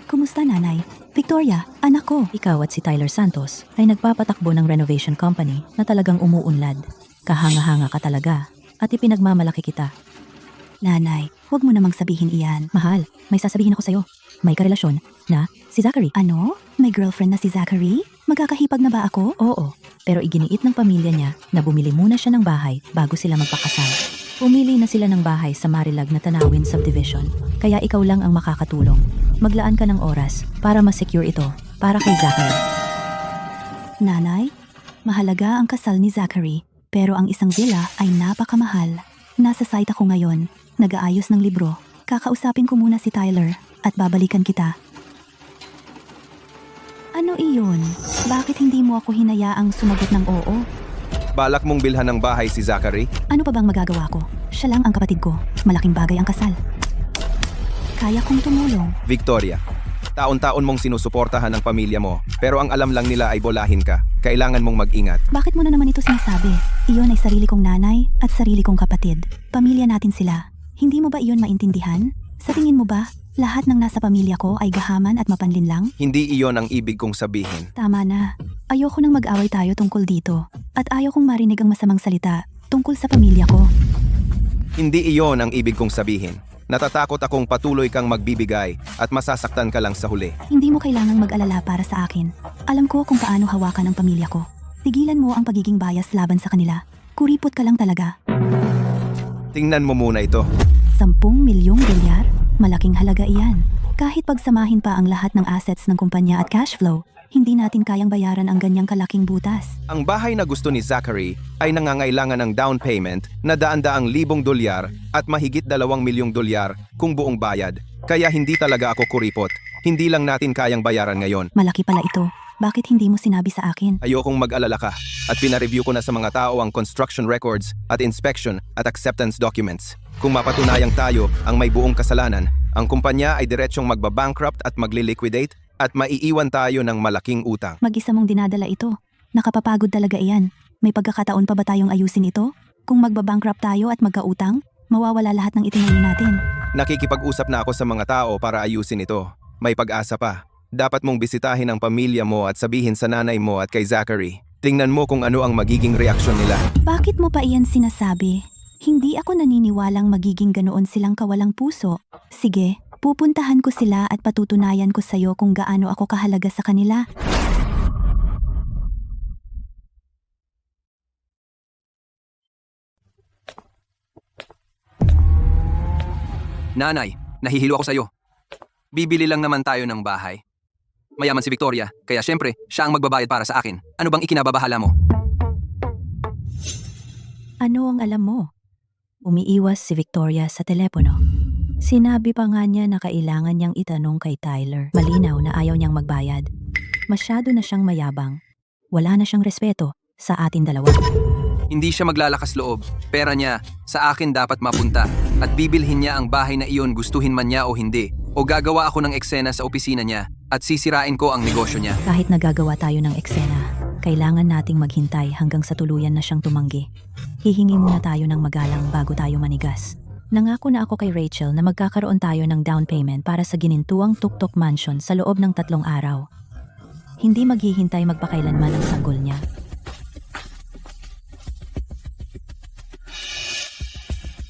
Kumusta, nanay? Victoria, anak ko. Ikaw at si Tyler Santos ay nagpapatakbo ng renovation company na talagang umuunlad. Kahanga-hanga ka talaga at ipinagmamalaki kita. Nanay, huwag mo namang sabihin iyan. Mahal, may sasabihin ako sa'yo. May karelasyon na si Zachary. Ano? May girlfriend na si Zachary? Magkakahipag na ba ako? Oo, pero iginiit ng pamilya niya na bumili muna siya ng bahay bago sila magpakasal. Pumili na sila ng bahay sa Marilag na Tanawin Subdivision, kaya ikaw lang ang makakatulong. Maglaan ka ng oras para ma-secure ito para kay Zachary. Nanay, mahalaga ang kasal ni Zachary, pero ang isang villa ay napakamahal. Nasa site ako ngayon, nag-aayos ng libro. Kakausapin ko muna si Tyler at babalikan kita. Ano iyon? Bakit hindi mo ako hinayaang sumagot ng oo? Balak mong bilhan ng bahay si Zachary? Ano pa bang magagawa ko? Siya lang ang kapatid ko. Malaking bagay ang kasal. Kaya kong tumulong. Victoria, taon-taon mong sinusuportahan ng pamilya mo, pero ang alam lang nila ay bolahin ka. Kailangan mong mag-ingat. Bakit mo na naman ito sinasabi? Iyon ay sarili kong nanay at sarili kong kapatid. Pamilya natin sila. Hindi mo ba iyon maintindihan? Sa tingin mo ba, lahat ng nasa pamilya ko ay gahaman at mapanlinlang? Hindi iyon ang ibig kong sabihin. Tama na. Ayoko nang mag-away tayo tungkol dito. At ayaw kong marinig ang masamang salita tungkol sa pamilya ko. Hindi iyon ang ibig kong sabihin. Natatakot akong patuloy kang magbibigay at masasaktan ka lang sa huli. Hindi mo kailangang mag-alala para sa akin. Alam ko kung paano hawakan ang pamilya ko. Tigilan mo ang pagiging bias laban sa kanila. Kuripot ka lang talaga. Tingnan mo muna ito. 10 milyong dolyar? Malaking halaga iyan. Kahit pagsamahin pa ang lahat ng assets ng kumpanya at cash flow, hindi natin kayang bayaran ang ganyang kalaking butas. Ang bahay na gusto ni Zachary ay nangangailangan ng down payment na daan-daang libong dolyar at mahigit 2 milyong dolyar kung buong bayad. Kaya hindi talaga ako kuripot. Hindi lang natin kayang bayaran ngayon. Malaki pala ito. Bakit hindi mo sinabi sa akin? Ayokong mag-alala ka at pinareview ko na sa mga tao ang construction records at inspection at acceptance documents. Kung mapatunayang tayo ang may buong kasalanan, ang kumpanya ay diretsyong magbabankrupt at magli-liquidate at maiiwan tayo ng malaking utang. Mag-isa mong dinadala ito. Nakapapagod talaga iyan. May pagkakataon pa ba tayong ayusin ito? Kung magbabankrupt tayo at magkautang, mawawala lahat ng itinayo natin. Nakikipag-usap na ako sa mga tao para ayusin ito. May pag-asa pa. Dapat mong bisitahin ang pamilya mo at sabihin sa nanay mo at kay Zachary. Tingnan mo kung ano ang magiging reaksyon nila. Bakit mo pa iyan sinasabi? Hindi ako naniniwalang magiging ganoon silang kawalang puso. Sige, pupuntahan ko sila at patutunayan ko sa'yo kung gaano ako kahalaga sa kanila. Nanay, nahihilo ako sa'yo. Bibili lang naman tayo ng bahay. Mayaman si Victoria, kaya syempre, siya ang magbabayad para sa akin. Ano bang ikinababahala mo? Ano ang alam mo? Umiiwas si Victoria sa telepono. Sinabi pa nga niya na kailangan niyang itanong kay Tyler. Malinaw na ayaw niyang magbayad. Masyado na siyang mayabang. Wala na siyang respeto sa atin dalawa. Hindi siya maglalakas loob. Pera niya, sa akin dapat mapunta. At bibilhin niya ang bahay na iyon gustuhin man niya o hindi. O gagawa ako ng eksena sa opisina niya at sisirain ko ang negosyo niya. Kahit nagagawa tayo ng eksena, kailangan nating maghintay hanggang sa tuluyan na siyang tumanggi. Hihingi muna tayo ng magalang bago tayo manigas. Nangako na ako kay Rachel na magkakaroon tayo ng down payment para sa ginintuang Tuktok Mansion sa loob ng 3 araw. Hindi maghihintay magpakailanman ang sanggol niya.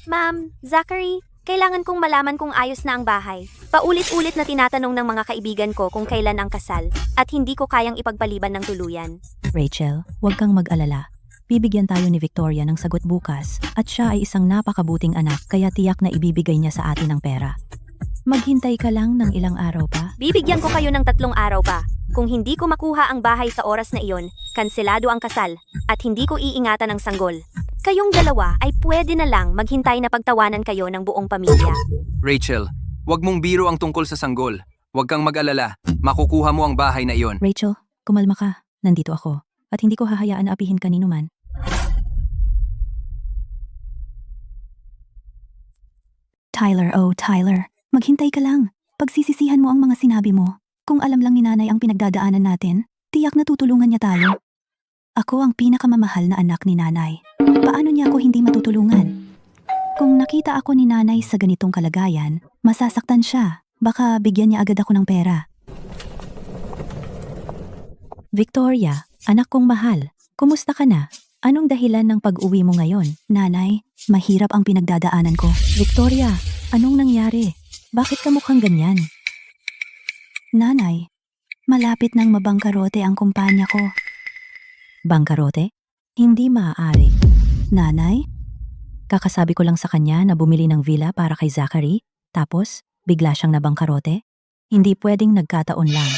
Ma'am, Zachary, kailangan kong malaman kung ayos na ang bahay. Paulit-ulit na tinatanong ng mga kaibigan ko kung kailan ang kasal at hindi ko kayang ipagpaliban ng tuluyan. Rachel, huwag kang mag-alala. Bibigyan tayo ni Victoria ng sagot bukas at siya ay isang napakabuting anak kaya tiyak na ibibigay niya sa atin ang pera. Maghintay ka lang ng ilang araw pa. Bibigyan ko kayo ng 3 araw pa. Kung hindi ko makuha ang bahay sa oras na iyon, kanselado ang kasal at hindi ko iingatan ang sanggol. Kayong dalawa ay pwede na lang maghintay na pagtawanan kayo ng buong pamilya. Rachel, wag mong biro ang tungkol sa sanggol. Wag kang mag-alala. Makukuha mo ang bahay na iyon. Rachel, kumalma ka. Nandito ako. At hindi ko hahayaan na apihin kanino man. Tyler, oh Tyler. Maghintay ka lang. Pagsisisihan mo ang mga sinabi mo. Kung alam lang ni nanay ang pinagdadaanan natin, tiyak na tutulungan niya tayo. Ako ang pinakamamahal na anak ni nanay. Paano niya ako hindi matutulungan? Kung nakita ako ni nanay sa ganitong kalagayan, masasaktan siya. Baka bigyan niya agad ako ng pera. Victoria, anak kong mahal, kumusta ka na? Anong dahilan ng pag-uwi mo ngayon? Nanay, mahirap ang pinagdadaanan ko. Victoria, anong nangyari? Bakit ka mukhang ganyan? Nanay, malapit nang mabangkarote ang kumpanya ko. Bangkarote? Hindi maaari. Nanay? Kakasabi ko lang sa kanya na bumili ng villa para kay Zachary, tapos bigla siyang nabangkarote? Hindi pwedeng nagkataon lang.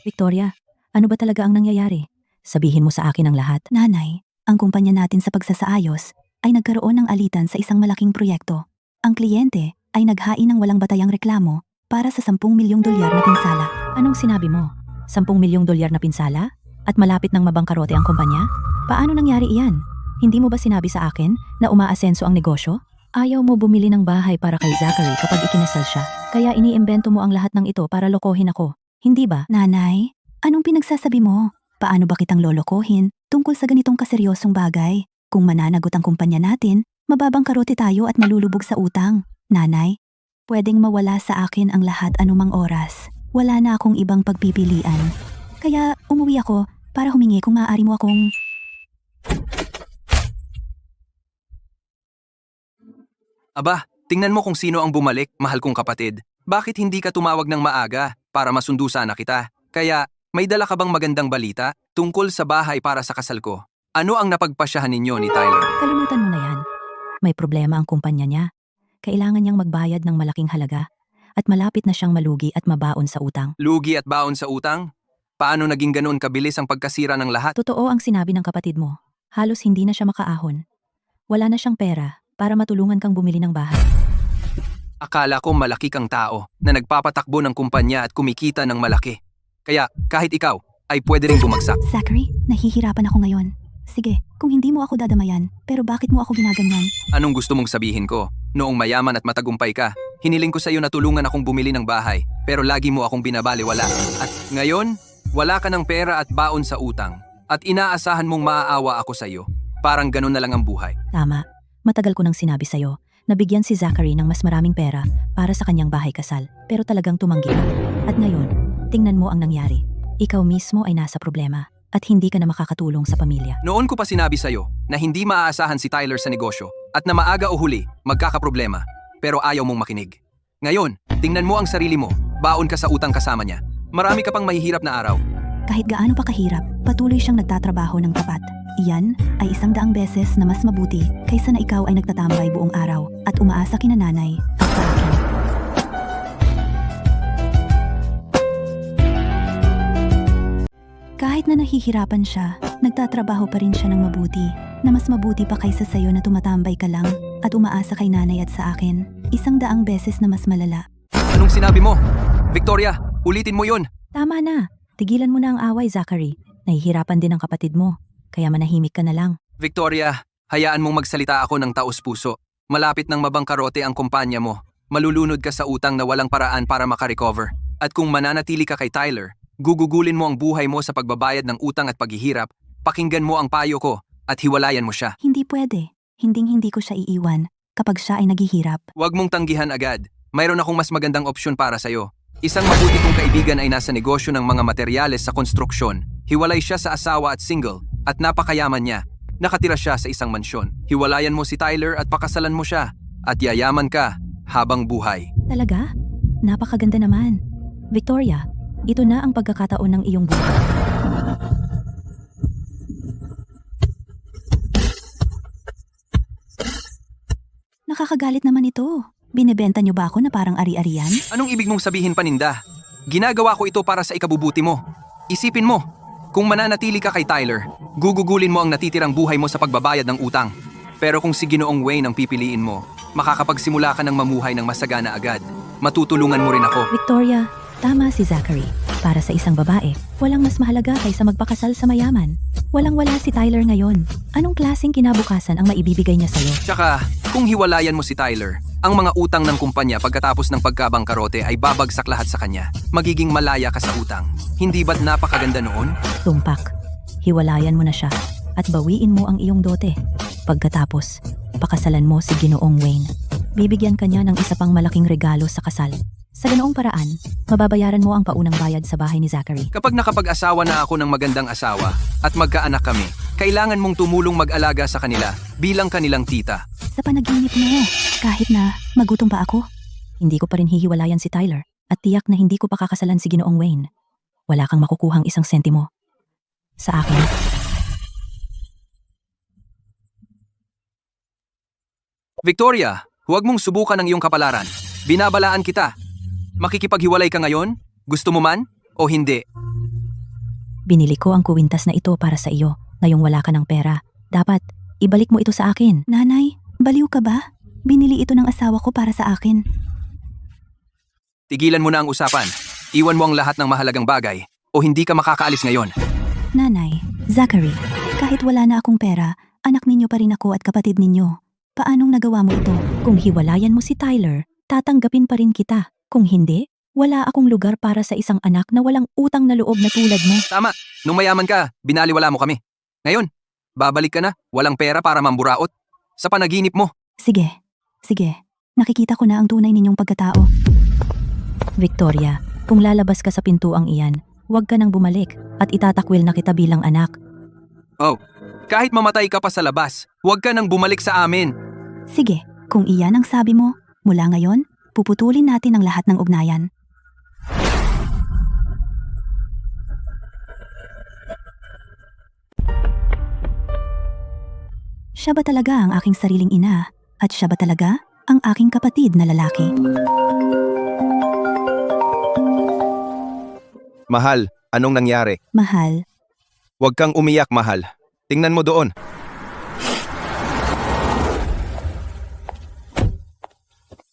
Victoria, ano ba talaga ang nangyayari? Sabihin mo sa akin ang lahat. Nanay, ang kumpanya natin sa pagsasaayos ay nagkaroon ng alitan sa isang malaking proyekto. Ang kliyente ay naghain ng walang batayang reklamo para sa 10 milyong dolyar na pinsala. Anong sinabi mo? 10 milyong dolyar na pinsala? At malapit nang mabangkarote ang kumpanya? Paano nangyari iyan? Hindi mo ba sinabi sa akin na umaasenso ang negosyo? Ayaw mo bumili ng bahay para kay Zachary kapag ikinasal siya. Kaya iniimbento mo ang lahat ng ito para lokohin ako. Hindi ba? Nanay, anong pinagsasabi mo? Paano ba kitang lolokohin tungkol sa ganitong kaseryosong bagay? Kung mananagot ang kumpanya natin, mababangkarote tayo at malulubog sa utang. Nanay, pwedeng mawala sa akin ang lahat anumang oras. Wala na akong ibang pagpipilian. Kaya umuwi ako para humingi kung maaari mo akong... Aba, tingnan mo kung sino ang bumalik, mahal kong kapatid. Bakit hindi ka tumawag ng maaga para masundo sana kita? Kaya, may dala ka bang magandang balita tungkol sa bahay para sa kasal ko? Ano ang napagpasyahan ninyo ni Tyler? Kalimutan mo na yan. May problema ang kumpanya niya. Kailangan niyang magbayad ng malaking halaga at malapit na siyang malugi at mabaon sa utang. Lugi at baon sa utang? Paano naging ganoon kabilis ang pagkasira ng lahat? Totoo ang sinabi ng kapatid mo. Halos hindi na siya makaahon. Wala na siyang pera para matulungan kang bumili ng bahay. Akala ko malaki kang tao na nagpapatakbo ng kumpanya at kumikita ng malaki. Kaya kahit ikaw ay pwede ring bumagsak. Zachary, nahihirapan ako ngayon. Sige, kung hindi mo ako dadamayan, pero bakit mo ako ginaganyan? Anong gusto mong sabihin ko? Noong mayaman at matagumpay ka, hiniling ko sa iyo na tulungan akong bumili ng bahay, pero lagi mo akong binabaliwala. At ngayon, wala ka ng pera at baon sa utang. At inaasahan mong maaawa ako sa iyo. Parang ganun na lang ang buhay. Tama. Matagal ko nang sinabi sa'yo na bigyan si Zachary ng mas maraming pera para sa kanyang bahay kasal. Pero talagang tumanggi ka. At ngayon, tingnan mo ang nangyari. Ikaw mismo ay nasa problema at hindi ka na makakatulong sa pamilya. Noon ko pa sinabi sa iyo na hindi maaasahan si Tyler sa negosyo at na maaga o huli, magkakaproblema. Pero ayaw mong makinig. Ngayon, tingnan mo ang sarili mo. Baon ka sa utang kasama niya. Marami ka pang mahihirap na araw. Kahit gaano pa kahirap, patuloy siyang nagtatrabaho ng tapat. Iyan ay 100 beses na mas mabuti kaysa na ikaw ay nagtatambay buong araw at umaasa kina nanay at sa akin. Kahit na nahihirapan siya, nagtatrabaho pa rin siya ng mabuti, na mas mabuti pa kaysa sa'yo na tumatambay ka lang at umaasa kay nanay at sa akin. 100 beses na mas malala. Anong sinabi mo? Victoria, ulitin mo yun. Tama na. Tigilan mo na ang away, Zachary. Nahihirapan din ang kapatid mo. Kaya manahimik ka na lang. Victoria, hayaan mong magsalita ako ng taos-puso. Malapit nang mabangkarote ang kumpanya mo. Malulunod ka sa utang na walang paraan para makarecover. At kung mananatili ka kay Tyler, gugugulin mo ang buhay mo sa pagbabayad ng utang at paghihirap, pakinggan mo ang payo ko at hiwalayan mo siya. Hindi pwede. Hindi ko siya iiwan kapag siya ay naghihirap. Huwag mong tanggihan agad. Mayroon akong mas magandang opsyon para sa'yo. Isang mabuti kong kaibigan ay nasa negosyo ng mga materyales sa konstruksyon. Hiwalay siya sa asawa at single, at napakayaman niya. Nakatira siya sa isang mansyon. Hiwalayan mo si Tyler at pakasalan mo siya. At yayaman ka habang buhay. Talaga? Napakaganda naman. Victoria, ito na ang pagkakataon ng iyong buhay. Nakakagalit naman ito. Binebenta niyo ba ako na parang ari-arian? Anong ibig mong sabihin, paninda? Ginagawa ko ito para sa ikabubuti mo. Isipin mo, kung mananatili ka kay Tyler, gugugulin mo ang natitirang buhay mo sa pagbabayad ng utang. Pero kung si Ginoong Wayne ang pipiliin mo, makakapagsimula ka ng mamuhay ng masagana agad. Matutulungan mo rin ako. Victoria, tama si Zachary. Para sa isang babae, walang mas mahalaga kaysa magpakasal sa mayaman. Walang-wala si Tyler ngayon. Anong klaseng kinabukasan ang maibibigay niya sa'yo? Tsaka, kung hiwalayan mo si Tyler, ang mga utang ng kumpanya pagkatapos ng pagkabangkarote ay babagsak lahat sa kanya. Magiging malaya ka sa utang. Hindi ba't napakaganda noon? Tumpak. Hiwalayan mo na siya at bawiin mo ang iyong dote. Pagkatapos, pakasalan mo si Ginoong Wayne. Bibigyan ka niya ng isa pang malaking regalo sa kasal. Sa ganoong paraan, mababayaran mo ang paunang bayad sa bahay ni Zachary. Kapag nakapag-asawa na ako ng magandang asawa at magkaanak kami, kailangan mong tumulong mag-alaga sa kanila bilang kanilang tita. Sa panaginip mo, kahit na magutom pa ako, hindi ko pa rin hihiwalayan si Tyler at tiyak na hindi ko pa kakasalan si Ginoong Wayne. Wala kang makukuhang isang sentimo. Sa akin. Victoria, huwag mong subukan ang iyong kapalaran. Binabalaan kita. Makikipaghiwalay ka ngayon? Gusto mo man? O hindi? Binili ko ang kuwintas na ito para sa iyo. Ngayong wala ka ng pera. Dapat, ibalik mo ito sa akin. Nanay, baliw ka ba? Binili ito ng asawa ko para sa akin. Tigilan mo na ang usapan. Iwan mo ang lahat ng mahalagang bagay o hindi ka makakaalis ngayon. Nanay, Zachary, kahit wala na akong pera, anak ninyo pa rin ako at kapatid ninyo. Paanong nagawa mo ito? Kung hiwalayan mo si Tyler, tatanggapin pa rin kita. Kung hindi, wala akong lugar para sa isang anak na walang utang na loob na tulad mo. Tama, nung mayaman ka, binaliwala mo kami. Ngayon, babalik ka na, walang pera para mamburaot. Sa panaginip mo. Sige, nakikita ko na ang tunay ninyong pagkatao. Victoria, kung lalabas ka sa pintuang iyan, huwag ka nang bumalik at itatakwil na kita bilang anak. Oh, kahit mamatay ka pa sa labas, huwag ka nang bumalik sa amin. Sige, kung iyan ang sabi mo, mula ngayon, puputulin natin ang lahat ng ugnayan. Siya ba talaga ang aking sariling ina? At siya ba talaga ang aking kapatid na lalaki? Mahal, anong nangyari? Mahal, Huwag kang umiyak, mahal. Tingnan mo doon.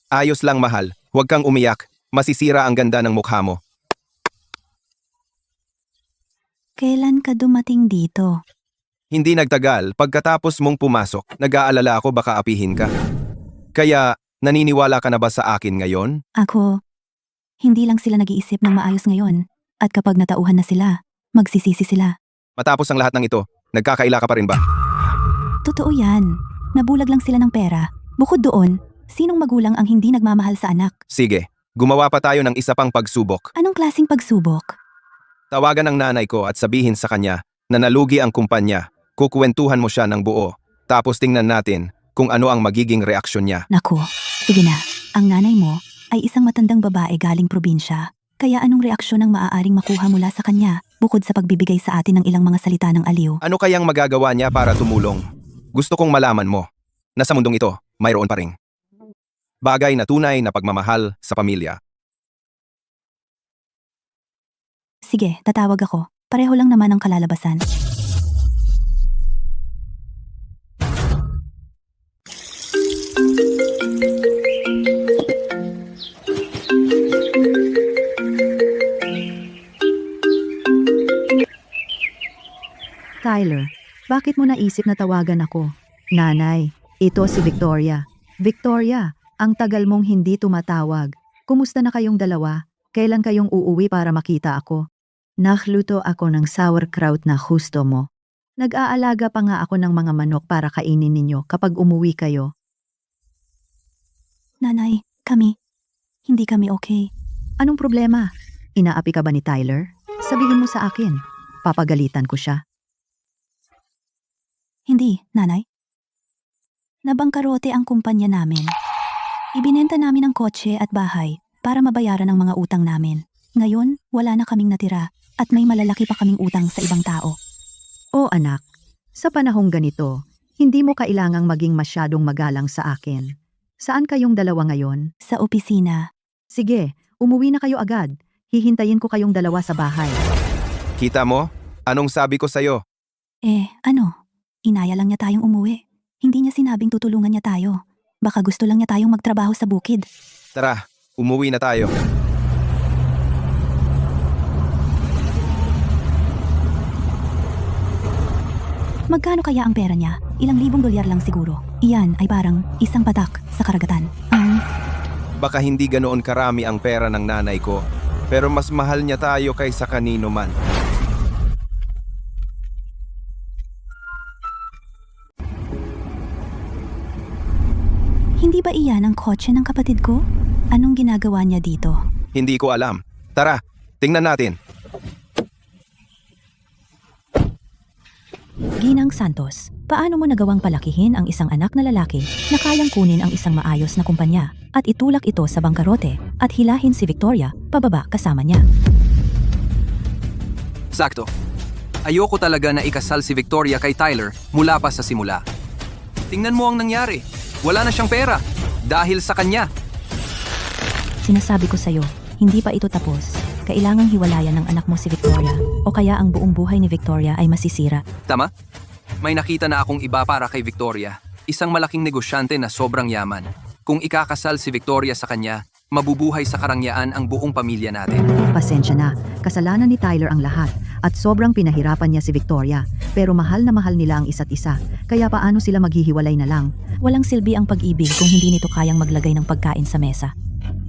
Ayos lang, mahal. Huwag kang umiyak. Masisira ang ganda ng mukha mo. kailan ka dumating dito? Hindi nagtagal, pagkatapos mong pumasok, nag-aalala ako baka apihin ka. Kaya, naniniwala ka na ba sa akin ngayon? Ako, hindi lang sila nag-iisip ng maayos ngayon. At kapag natauhan na sila, magsisisi sila. Matapos ang lahat ng ito, nagkakaila ka pa rin ba? Totoo yan. Nabulag lang sila ng pera. Bukod doon, sinong magulang ang hindi nagmamahal sa anak? Sige, gumawa pa tayo ng isa pang pagsubok. Anong klaseng pagsubok? Tawagan ang nanay ko at sabihin sa kanya na nalugi ang kumpanya. Kukwentuhan mo siya ng buo. Tapos tingnan natin kung ano ang magiging reaksyon niya. Naku, sige na. Ang nanay mo ay isang matandang babae galing probinsya. Kaya anong reaksyon ang maaaring makuha mula sa kanya bukod sa pagbibigay sa atin ng ilang mga salita ng aliw? Ano kayang magagawa niya para tumulong? Gusto kong malaman mo na sa mundong ito, mayroon pa ring bagay na tunay na pagmamahal sa pamilya. Sige, tatawag ako. Pareho lang naman ang kalalabasan. Tyler, bakit mo naisip na tawagan ako? Nanay, ito si Victoria. Victoria, ang tagal mong hindi tumatawag. Kumusta na kayong dalawa? Kailan kayong uuwi para makita ako? Nakhluto ako ng sauerkraut na husto mo. Nag-aalaga pa nga ako ng mga manok para kainin ninyo kapag umuwi kayo. Nanay, hindi kami okay. Anong problema? Inaapi ka ba ni Tyler? Sabihin mo sa akin. Papagalitan ko siya. Hindi, nanay. Nabangkarote ang kumpanya namin. Ibinenta namin ang kotse at bahay para mabayaran ang mga utang namin. Ngayon, wala na kaming natira at may malalaki pa kaming utang sa ibang tao. O anak, sa panahong ganito, hindi mo kailangang maging masyadong magalang sa akin. Saan kayong dalawa ngayon? Sa opisina, Sige, umuwi na kayo agad. Hihintayin ko kayong dalawa sa bahay. Kita mo? Anong sabi ko sa'yo? Inaya lang niya tayong umuwi. Hindi niya sinabing tutulungan niya tayo. Baka gusto lang niya tayong magtrabaho sa bukid. Tara, umuwi na tayo. Magkano kaya ang pera niya? Ilang libong dolyar lang siguro. Iyan ay parang isang patak sa karagatan. Baka hindi ganoon karami ang pera ng nanay ko, pero mas mahal niya tayo kaysa kanino man. Hindi ba iyan ang kotse ng kapatid ko? Anong ginagawa niya dito? Hindi ko alam. Tara, tingnan natin. Ginang Santos, paano mo nagawang palakihin ang isang anak na lalaki na kayang kunin ang isang maayos na kumpanya at itulak ito sa bangkarote at hilahin si Victoria pababa kasama niya? Sakto. Ayoko talaga na ikasal si Victoria kay Tyler mula pa sa simula. Tingnan mo ang nangyari. Wala na siyang pera. Dahil sa kanya. Sinasabi ko sa'yo, hindi pa ito tapos. Kailangang hiwalayan ng anak mo si Victoria o kaya ang buong buhay ni Victoria ay masisira. Tama? May nakita na akong iba para kay Victoria. Isang malaking negosyante na sobrang yaman. Kung ikakasal si Victoria sa kanya, mabubuhay sa karangyaan ang buong pamilya natin. Pasensya na, kasalanan ni Tyler ang lahat at sobrang pinahirapan niya si Victoria. Pero mahal na mahal nila ang isa't isa, kaya paano sila maghihiwalay na lang? Walang silbi ang pag-ibig kung hindi nito kayang maglagay ng pagkain sa mesa.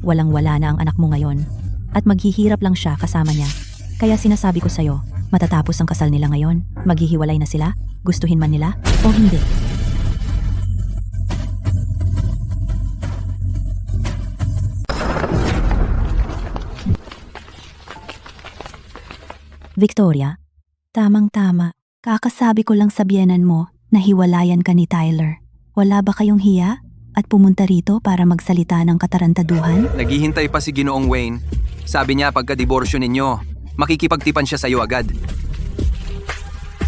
Walang-wala na ang anak mo ngayon. At maghihirap lang siya kasama niya. Kaya sinasabi ko sa'yo, matatapos ang kasal nila ngayon, maghihiwalay na sila, gustuhin man nila o hindi. Victoria, tamang-tama. Kakasabi ko lang sa biyenan mo na hiwalayan ka ni Tyler. Wala ba kayong hiya at pumunta rito para magsalita ng katarantaduhan? Naghihintay pa si Ginoong Wayne. Sabi niya pagka-diborsyo ninyo, makikipagtipan siya sa iyo agad.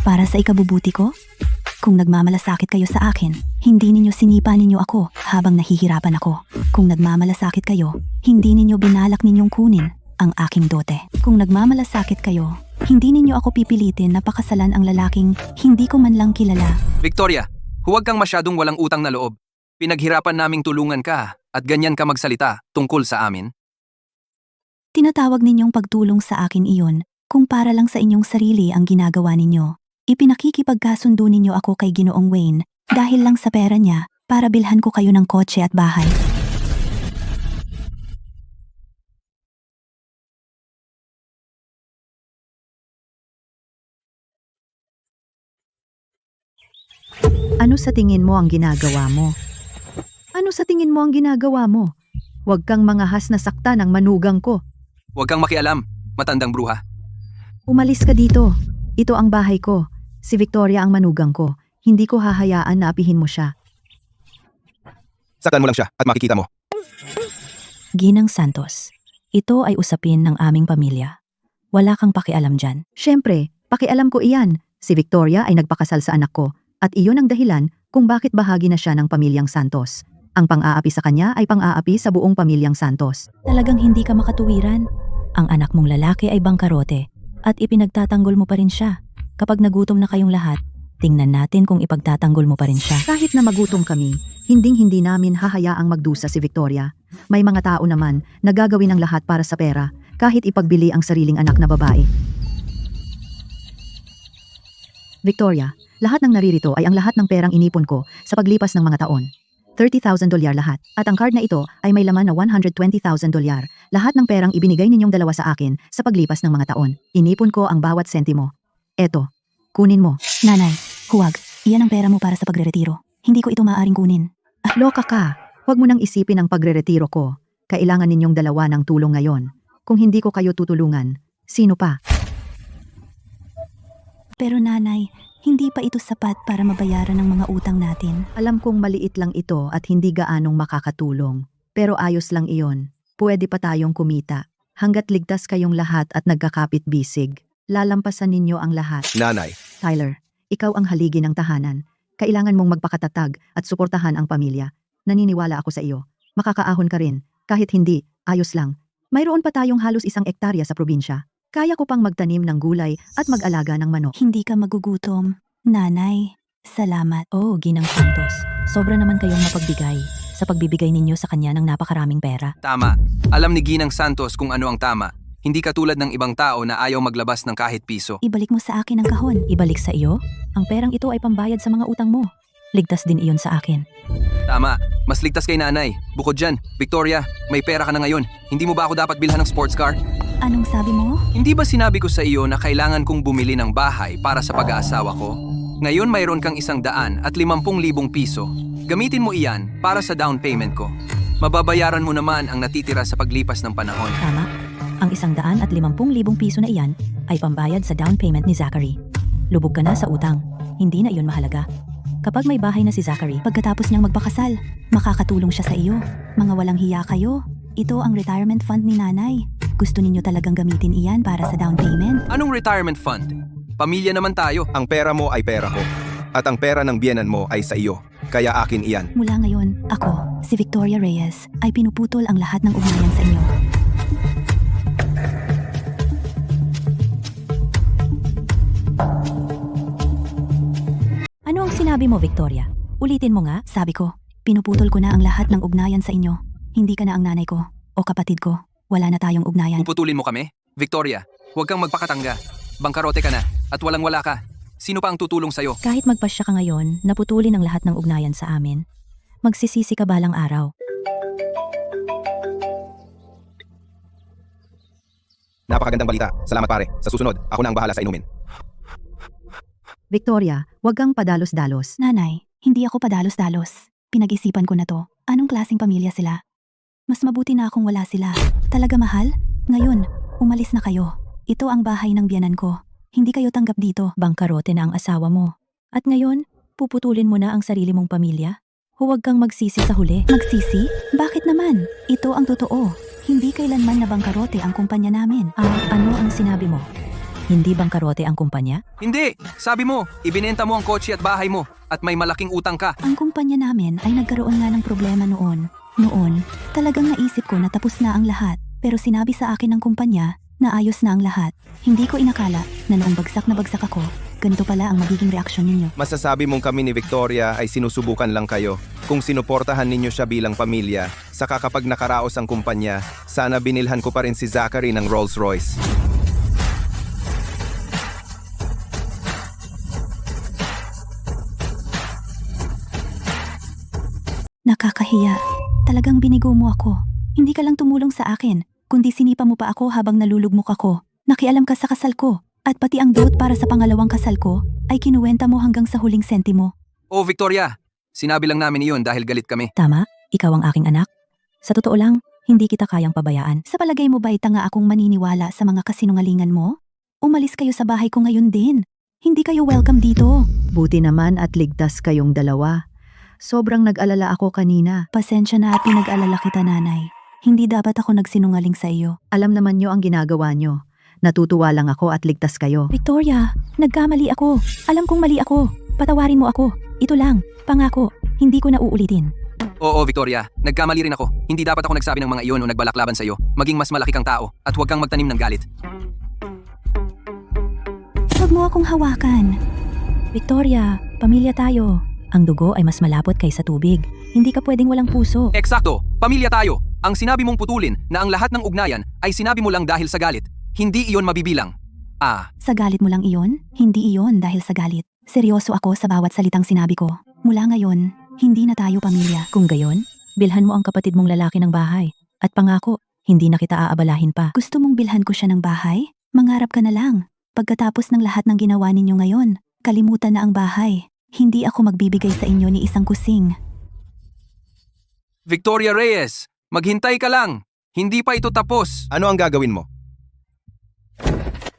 Para sa ikabubuti ko? Kung nagmamalasakit kayo sa akin, hindi ninyo sinipa ninyo ako habang nahihirapan ako. Kung nagmamalasakit kayo, hindi ninyo binalak ninyong kunin ang aking dote. Kung nagmamalasakit kayo, hindi ninyo ako pipilitin na pakasalan ang lalaking hindi ko man lang kilala. Victoria, huwag kang masyadong walang utang na loob. Pinaghirapan naming tulungan ka at ganyan ka magsalita tungkol sa amin. Tinatawag ninyong pagtulong sa akin iyon kung para lang sa inyong sarili ang ginagawa ninyo. Ipinakikipagkasundo ninyo ako kay Ginoong Wayne dahil lang sa pera niya para bilhan ko kayo ng kotse at bahay. Ano sa tingin mo ang ginagawa mo? Ano sa tingin mo ang ginagawa mo? Huwag kang mangahas na sakta ng manugang ko. Huwag kang makialam, matandang bruha. Umalis ka dito. Ito ang bahay ko. Si Victoria ang manugang ko. Hindi ko hahayaan na apihin mo siya. Saktan mo lang siya at makikita mo. Ginang Santos, ito ay usapin ng aming pamilya. Wala kang pakialam dyan. Siyempre, pakialam ko iyan. Si Victoria ay nagpakasal sa anak ko. At iyon ang dahilan kung bakit bahagi na siya ng pamilyang Santos. Ang pang-aapi sa kanya ay pang-aapi sa buong pamilyang Santos. Talagang hindi ka makatuwiran. Ang anak mong lalaki ay bangkarote at ipinagtatanggol mo pa rin siya. Kapag nagutom na kayong lahat, tingnan natin kung ipagtatanggol mo pa rin siya. Kahit na magutom kami, hinding-hindi namin hahayaang magdusa si Victoria. May mga tao naman na gagawin ang lahat para sa pera, kahit ipagbili ang sariling anak na babae. Victoria, lahat ng naririto ay ang lahat ng perang inipon ko sa paglipas ng mga taon. $30,000 lahat. At ang card na ito ay may laman na $120,000. Lahat ng perang ibinigay ninyong dalawa sa akin sa paglipas ng mga taon. Inipon ko ang bawat sentimo. Eto, kunin mo. Nanay, huwag. Iyan ang pera mo para sa pagreretiro. Hindi ko ito maaaring kunin. Loka ka. Huwag mo nang isipin ang pagreretiro ko. Kailangan ninyong dalawa ng tulong ngayon. Kung hindi ko kayo tutulungan, sino pa? Pero nanay, hindi pa ito sapat para mabayaran ang mga utang natin. Alam kong maliit lang ito at hindi gaanong makakatulong. Pero ayos lang iyon. Pwede pa tayong kumita. Hanggat ligtas kayong lahat at nagkakapit-bisig, lalampasan ninyo ang lahat. Nanay, Tyler, ikaw ang haligi ng tahanan. Kailangan mong magpakatatag at suportahan ang pamilya. Naniniwala ako sa iyo. Makakaahon ka rin. Kahit hindi, ayos lang. Mayroon pa tayong halos 1 hektarya sa probinsya. Kaya ko pang magtanim ng gulay at mag-alaga ng manok. Hindi ka magugutom. Nanay, salamat. Oh, Ginang Santos, sobra naman kayong mapagbigay sa pagbibigay ninyo sa kanya ng napakaraming pera. Tama. Alam ni Ginang Santos kung ano ang tama. Hindi katulad ng ibang tao na ayaw maglabas ng kahit piso. Ibalik mo sa akin ang kahon. Ibalik sa iyo? Ang perang ito ay pambayad sa mga utang mo. Ligtas din iyon sa akin. Tama. Mas ligtas kay nanay. Bukod dyan, Victoria, may pera ka na ngayon. Hindi mo ba ako dapat bilhan ng sports car? Anong sabi mo? Hindi ba sinabi ko sa iyo na kailangan kong bumili ng bahay para sa pag-aasawa ko? Ngayon mayroon kang 150,000 piso. Gamitin mo iyan para sa down payment ko. Mababayaran mo naman ang natitira sa paglipas ng panahon. Tama. Ang 150,000 piso na iyan ay pambayad sa down payment ni Zachary. Lubog ka na sa utang. Hindi na iyon mahalaga. Kapag may bahay na si Zachary, pagkatapos niyang magpakasal, makakatulong siya sa iyo. Mga walang hiya kayo. Ito ang retirement fund ni nanay. Gusto ninyo talagang gamitin iyan para sa down payment? Anong retirement fund? Pamilya naman tayo. Ang pera mo ay pera ko. At ang pera ng biyenan mo ay sa iyo. Kaya akin iyan. Mula ngayon, ako, si Victoria Reyes, ay pinuputol ang lahat ng ugnayan sa inyo. Ano ang sinabi mo, Victoria? Ulitin mo nga, sabi ko. Pinuputol ko na ang lahat ng ugnayan sa inyo. Hindi ka na ang nanay ko o kapatid ko. Wala na tayong ugnayan. Puputulin mo kami? Victoria, huwag kang magpakatangga. Bangkarote ka na at walang-wala ka. Sino pa ang tutulong sa'yo? Kahit magpasya ka ngayon, naputulin ang lahat ng ugnayan sa amin. Magsisisi ka balang araw. Napakagandang balita. Salamat pare. Sa susunod, ako na ang bahala sa inumin. Victoria, huwag kang padalos-dalos. Nanay, hindi ako padalos-dalos. Pinag-isipan ko na to. Anong klaseng pamilya sila? Mas mabuti na akong wala sila. Talaga mahal? Ngayon, umalis na kayo. Ito ang bahay ng biyanan ko. Hindi kayo tanggap dito. Bangkarote na ang asawa mo. At ngayon, puputulin mo na ang sarili mong pamilya? Huwag kang magsisi sa huli. Magsisi? Bakit naman? Ito ang totoo. Hindi kailanman na bangkarote ang kumpanya namin. Ano ang sinabi mo? Hindi bangkarote ang kumpanya? Hindi! Sabi mo, ibinenta mo ang kotse at bahay mo at may malaking utang ka. Ang kumpanya namin ay nagkaroon nga ng problema noon. Noon, talagang naisip ko na tapos na ang lahat. Pero sinabi sa akin ng kumpanya na ayos na ang lahat. Hindi ko inakala na noong bagsak na bagsak ako, ganito pala ang magiging reaksyon ninyo. Masasabi mong kami ni Victoria ay sinusubukan lang kayo. Kung sinuportahan ninyo siya bilang pamilya, saka kapag nakaraos ang kumpanya, sana binilhan ko pa rin si Zachary ng Rolls Royce. Nakakahiya. Talagang binigo mo ako. Hindi ka lang tumulong sa akin, kundi sinipa mo pa ako habang nalulugmok ako. Nakialam ka sa kasal ko, at pati ang dot para sa pangalawang kasal ko ay kinuwenta mo hanggang sa huling sentimo. Oh, Victoria! Sinabi lang namin iyon dahil galit kami. Tama, ikaw ang aking anak. Sa totoo lang, hindi kita kayang pabayaan. Sa palagay mo ba'y tanga akong maniniwala sa mga kasinungalingan mo? Umalis kayo sa bahay ko ngayon din. Hindi kayo welcome dito. Buti naman at ligtas kayong dalawa. Sobrang nag-alala ako kanina. Pasensya na at pinag-alala kita, nanay. Hindi dapat ako nagsinungaling sa iyo. Alam naman nyo ang ginagawa nyo. Natutuwa lang ako at ligtas kayo. Victoria, nagkamali ako. Alam kong mali ako. Patawarin mo ako. Ito lang, pangako. Hindi ko na uulitin. Oo, Victoria. Nagkamali rin ako. Hindi dapat ako nagsabi ng mga iyon o nagbalak laban sa'yo. Maging mas malaki kang tao at huwag kang magtanim ng galit. Huwag mo akong hawakan. Victoria, pamilya tayo. Ang dugo ay mas malapot kaysa tubig. Hindi ka pwedeng walang puso. Eksakto! Pamilya tayo! Ang sinabi mong putulin na ang lahat ng ugnayan ay sinabi mo lang dahil sa galit. Hindi iyon mabibilang. Sa galit mo lang iyon? Hindi iyon dahil sa galit. Seryoso ako sa bawat salitang sinabi ko. Mula ngayon, hindi na tayo pamilya. Kung gayon, bilhan mo ang kapatid mong lalaki ng bahay. At pangako, hindi na kita aabalahin pa. Gusto mong bilhan ko siya ng bahay? Mangarap ka na lang. Pagkatapos ng lahat ng ginawa ninyo ngayon, kalimutan na ang bahay. Hindi ako magbibigay sa inyo ni isang kusing. Victoria Reyes, maghintay ka lang. Hindi pa ito tapos. Ano ang gagawin mo?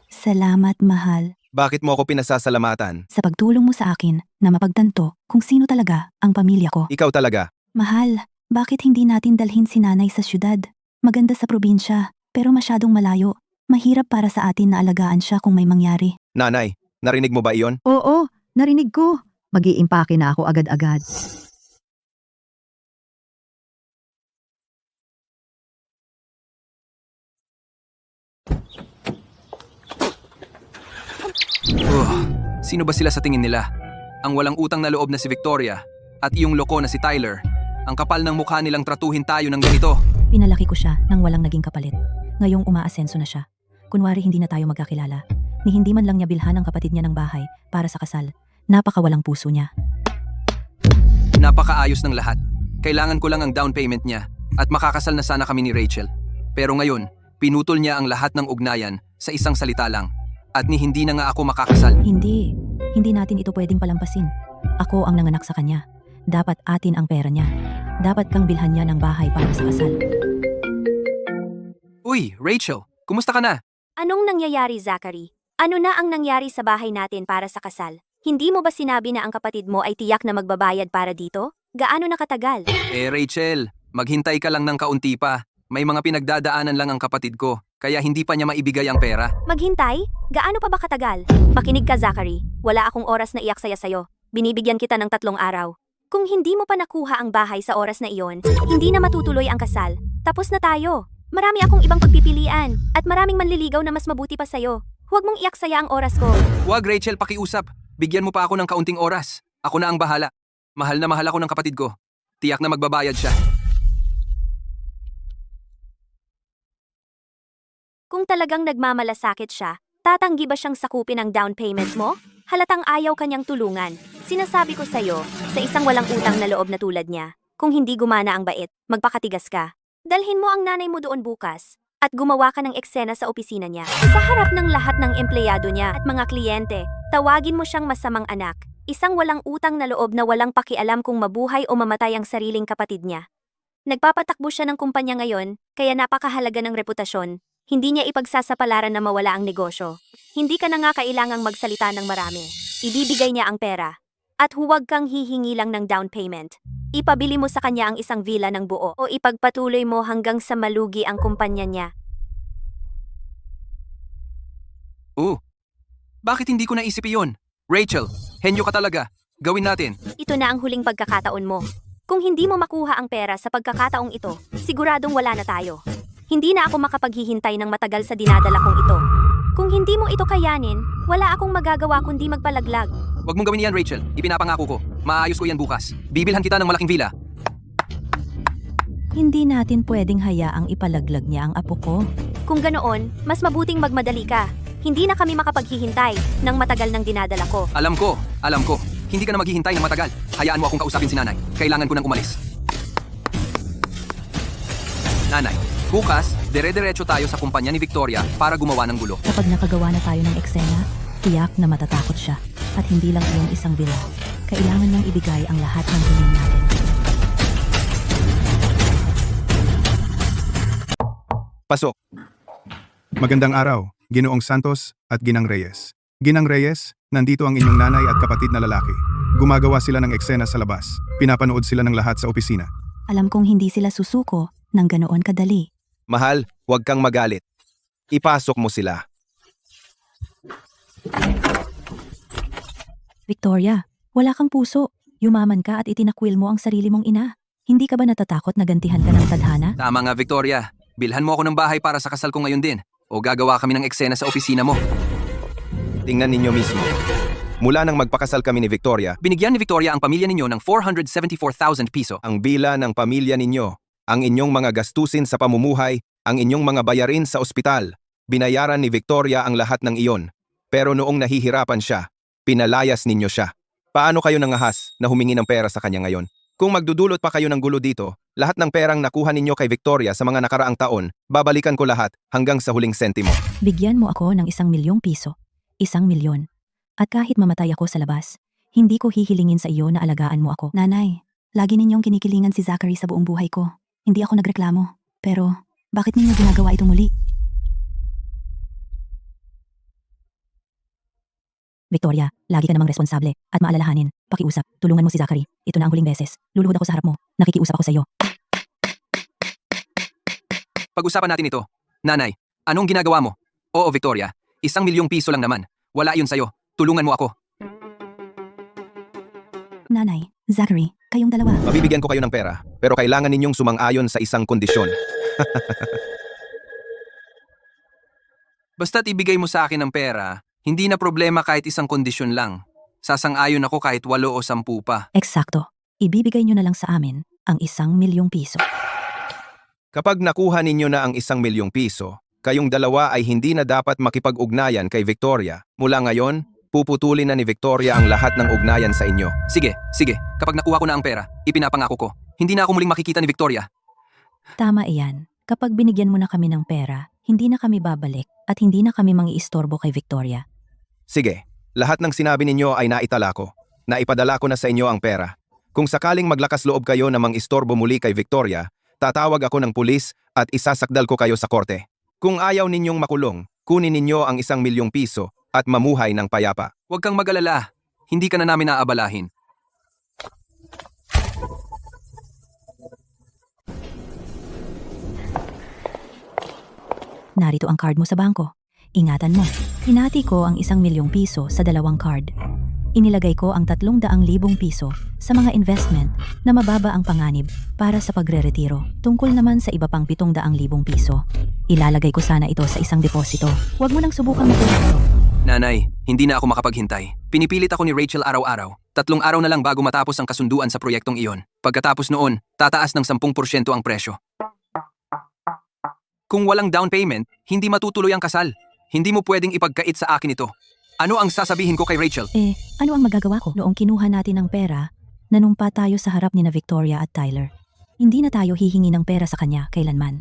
Salamat, mahal, Bakit mo ako pinasasalamatan? sa pagtulong mo sa akin na mapagtanto kung sino talaga ang pamilya ko. Ikaw talaga. Mahal, bakit hindi natin dalhin si nanay sa syudad? Maganda sa probinsya, pero masyadong malayo. Mahirap para sa atin na alagaan siya kung may mangyari. Nanay, narinig mo ba iyon? Oo, narinig ko. Mag-iimpake na ako agad-agad. Sino ba sila sa tingin nila? Ang walang utang na loob na si Victoria at iyong loko na si Tyler. Ang kapal ng mukha nilang tratuhin tayo ng ganito. Pinalaki ko siya nang walang naging kapalit. Ngayong umaasenso na siya. Kunwari hindi na tayo magkakilala. Ni hindi man lang niya bilhan ang kapatid niya ng bahay para sa kasal. Napakawalang puso niya. Napakaayos ng lahat. Kailangan ko lang ang down payment niya at makakasal na sana kami ni Rachel. Pero ngayon, pinutol niya ang lahat ng ugnayan sa isang salita lang. At ni hindi na nga ako makakasal. Hindi natin ito pwedeng palampasin. Ako ang nanganak sa kanya. Dapat atin ang pera niya. Dapat kang bilhan niya ng bahay para sa kasal. Uy, Rachel, kumusta ka na? Anong nangyayari, Zachary? Ano na ang nangyari sa bahay natin para sa kasal? Hindi mo ba sinabi na ang kapatid mo ay tiyak na magbabayad para dito? Gaano na katagal? Rachel, maghintay ka lang ng kaunti pa. May mga pinagdadaanan lang ang kapatid ko, kaya hindi pa niya maibigay ang pera. Maghintay? Gaano pa ba katagal? Makinig ka, Zachary. Wala akong oras na iyak saya sa'yo. Binibigyan kita ng 3 araw. Kung hindi mo pa nakuha ang bahay sa oras na iyon, hindi na matutuloy ang kasal. Tapos na tayo. Marami akong ibang pagpipilian at maraming manliligaw na mas mabuti pa sa'yo. Huwag mong iyak saya ang oras ko. Huwag, Rachel, pakiusap. Bigyan mo pa ako ng kaunting oras. Ako na ang bahala. Mahal na mahal ako ng kapatid ko. Tiyak na magbabayad siya. Kung talagang nagmamalasakit siya, tatanggi ba siyang sakupin ang down payment mo? Halatang ayaw kanyang tulungan. Sinasabi ko sa'yo, sa isang walang utang na loob na tulad niya, kung hindi gumana ang bait, magpakatigas ka. Dalhin mo ang nanay mo doon bukas at gumawa ka ng eksena sa opisina niya. Sa harap ng lahat ng empleyado niya at mga kliyente, tawagin mo siyang masamang anak. Isang walang utang na loob na walang pakialam kung mabuhay o mamatay ang sariling kapatid niya. Nagpapatakbo siya ng kumpanya ngayon, kaya napakahalaga ng reputasyon. Hindi niya ipagsasapalaran na mawala ang negosyo. Hindi ka na nga kailangang magsalita ng marami. Ibibigay niya ang pera. At huwag kang hihingi lang ng down payment. Ipabili mo sa kanya ang isang villa ng buo o ipagpatuloy mo hanggang sa malugi ang kumpanya niya. Bakit hindi ko naisip iyon? Rachel, henyo ka talaga. Gawin natin. Ito na ang huling pagkakataon mo. Kung hindi mo makuha ang pera sa pagkakataong ito, siguradong wala na tayo. Hindi na ako makapaghihintay ng matagal sa dinadala kong ito. Kung hindi mo ito kayanin, wala akong magagawa kundi magpalaglag. Huwag mong gawin yan, Rachel. Ipinapangako ko. Maayos ko yan bukas. Bibilhan kita ng malaking villa. Hindi natin pwedeng hayaang ipalaglag niya ang apo ko. Kung ganoon, mas mabuting magmadali ka. Hindi na kami makapaghihintay ng matagal ng dinadala ko. Alam ko. Hindi ka na maghihintay ng matagal. Hayaan mo akong kausapin si nanay. Kailangan ko nang umalis. Nanay, bukas, dire-diretso tayo sa kumpanya ni Victoria para gumawa ng gulo. Kapag nakagawa na tayo ng eksena, tiyak na matatakot siya. At hindi lang iyon isang villa. Kailangan niyang ibigay ang lahat ng hiling natin. Pasok. Magandang araw, Ginoong Santos at Ginang Reyes. Ginang Reyes, nandito ang inyong nanay at kapatid na lalaki. Gumagawa sila ng eksena sa labas. Pinapanood sila ng lahat sa opisina. Alam kong hindi sila susuko ng ganoon kadali. Mahal, huwag kang magalit. Ipasok mo sila. Victoria, wala kang puso. Yumaman ka at itinakwil mo ang sarili mong ina. Hindi ka ba natatakot na gantihan ka ng tadhana? Tama nga, Victoria. Bilhan mo ako ng bahay para sa kasal ko ngayon din. O gagawa kami ng eksena sa opisina mo. Tingnan ninyo mismo. Mula nang magpakasal kami ni Victoria, Binigyan ni Victoria ang pamilya ninyo ng 474,000 piso. ang bila ng pamilya ninyo, ang inyong mga gastusin sa pamumuhay, ang inyong mga bayarin sa ospital. Binayaran ni Victoria ang lahat ng iyon. Pero noong nahihirapan siya, pinalayas ninyo siya. Paano kayo nangahas na humingi ng pera sa kanya ngayon? Kung magdudulot pa kayo ng gulo dito, lahat ng perang nakuha ninyo kay Victoria sa mga nakaraang taon, babalikan ko lahat hanggang sa huling sentimo. Bigyan mo ako ng 1,000,000 piso. 1,000,000. At kahit mamatay ako sa labas, hindi ko hihilingin sa iyo na alagaan mo ako. Nanay, lagi ninyong kinikilingan si Zachary sa buong buhay ko. Hindi ako nagreklamo. Pero, bakit ninyo ginagawa ito muli? Victoria, lagi ka namang responsable at maalalahanin. Pakiusap, tulungan mo si Zachary. Ito na ang huling beses. Luluhod ako sa harap mo. Nakikiusap ako sa iyo. Pag-usapan natin ito. Nanay, anong ginagawa mo? Oo, Victoria. 1,000,000 piso lang naman. Wala yun sa'yo. Tulungan mo ako. Nanay, Zachary, kayong dalawa. Mabibigyan ko kayo ng pera, pero kailangan ninyong sumang-ayon sa isang kondisyon. Basta't ibigay mo sa akin ng pera, hindi na problema kahit isang kondisyon lang. Sasang-ayon ako kahit 8 o 10 pa. Eksakto. Ibibigay nyo na lang sa amin ang 1,000,000 piso. Kapag nakuha ninyo na ang 1,000,000 piso, kayong dalawa ay hindi na dapat makipag-ugnayan kay Victoria. Mula ngayon, puputulin na ni Victoria ang lahat ng ugnayan sa inyo. Sige. Kapag nakuha ko na ang pera, ipinapangako ko. Hindi na ako muling makikita ni Victoria. Tama iyan. Kapag binigyan mo na kami ng pera, hindi na kami babalik at hindi na kami mangiistorbo kay Victoria. Sige, lahat ng sinabi ninyo ay naitala ko. Naipadala ko na sa inyo ang pera. Kung sakaling maglakas loob kayo na mang-istorbo muli kay Victoria, tatawag ako ng pulis at isasakdal ko kayo sa korte. Kung ayaw ninyong makulong, kunin ninyo ang 1 milyong piso at mamuhay ng payapa. Huwag kang mag-alala. Hindi ka na namin naabalahin. Narito ang card mo sa bangko. Ingatan mo. Hinati ko ang 1 milyong piso sa 2 card. Inilagay ko ang 300,000 piso sa mga investment na mababa ang panganib para sa pagre-retiro. Tungkol naman sa iba pang 700,000 piso, ilalagay ko sana ito sa isang deposito. Huwag mo nang subukang makuha ito. Nanay, hindi na ako makapaghintay. Pinipilit ako ni Rachel araw-araw. 3 araw na lang bago matapos ang kasunduan sa proyektong iyon. Pagkatapos noon, tataas ng 10% ang presyo. Kung walang down payment, hindi matutuloy ang kasal. Hindi mo pwedeng ipagkait sa akin ito. Ano ang sasabihin ko kay Rachel? Ano ang magagawa ko? Noong kinuha natin ng pera, nanumpa tayo sa harap ni na Victoria at Tyler. Hindi na tayo hihingi ng pera sa kanya kailanman.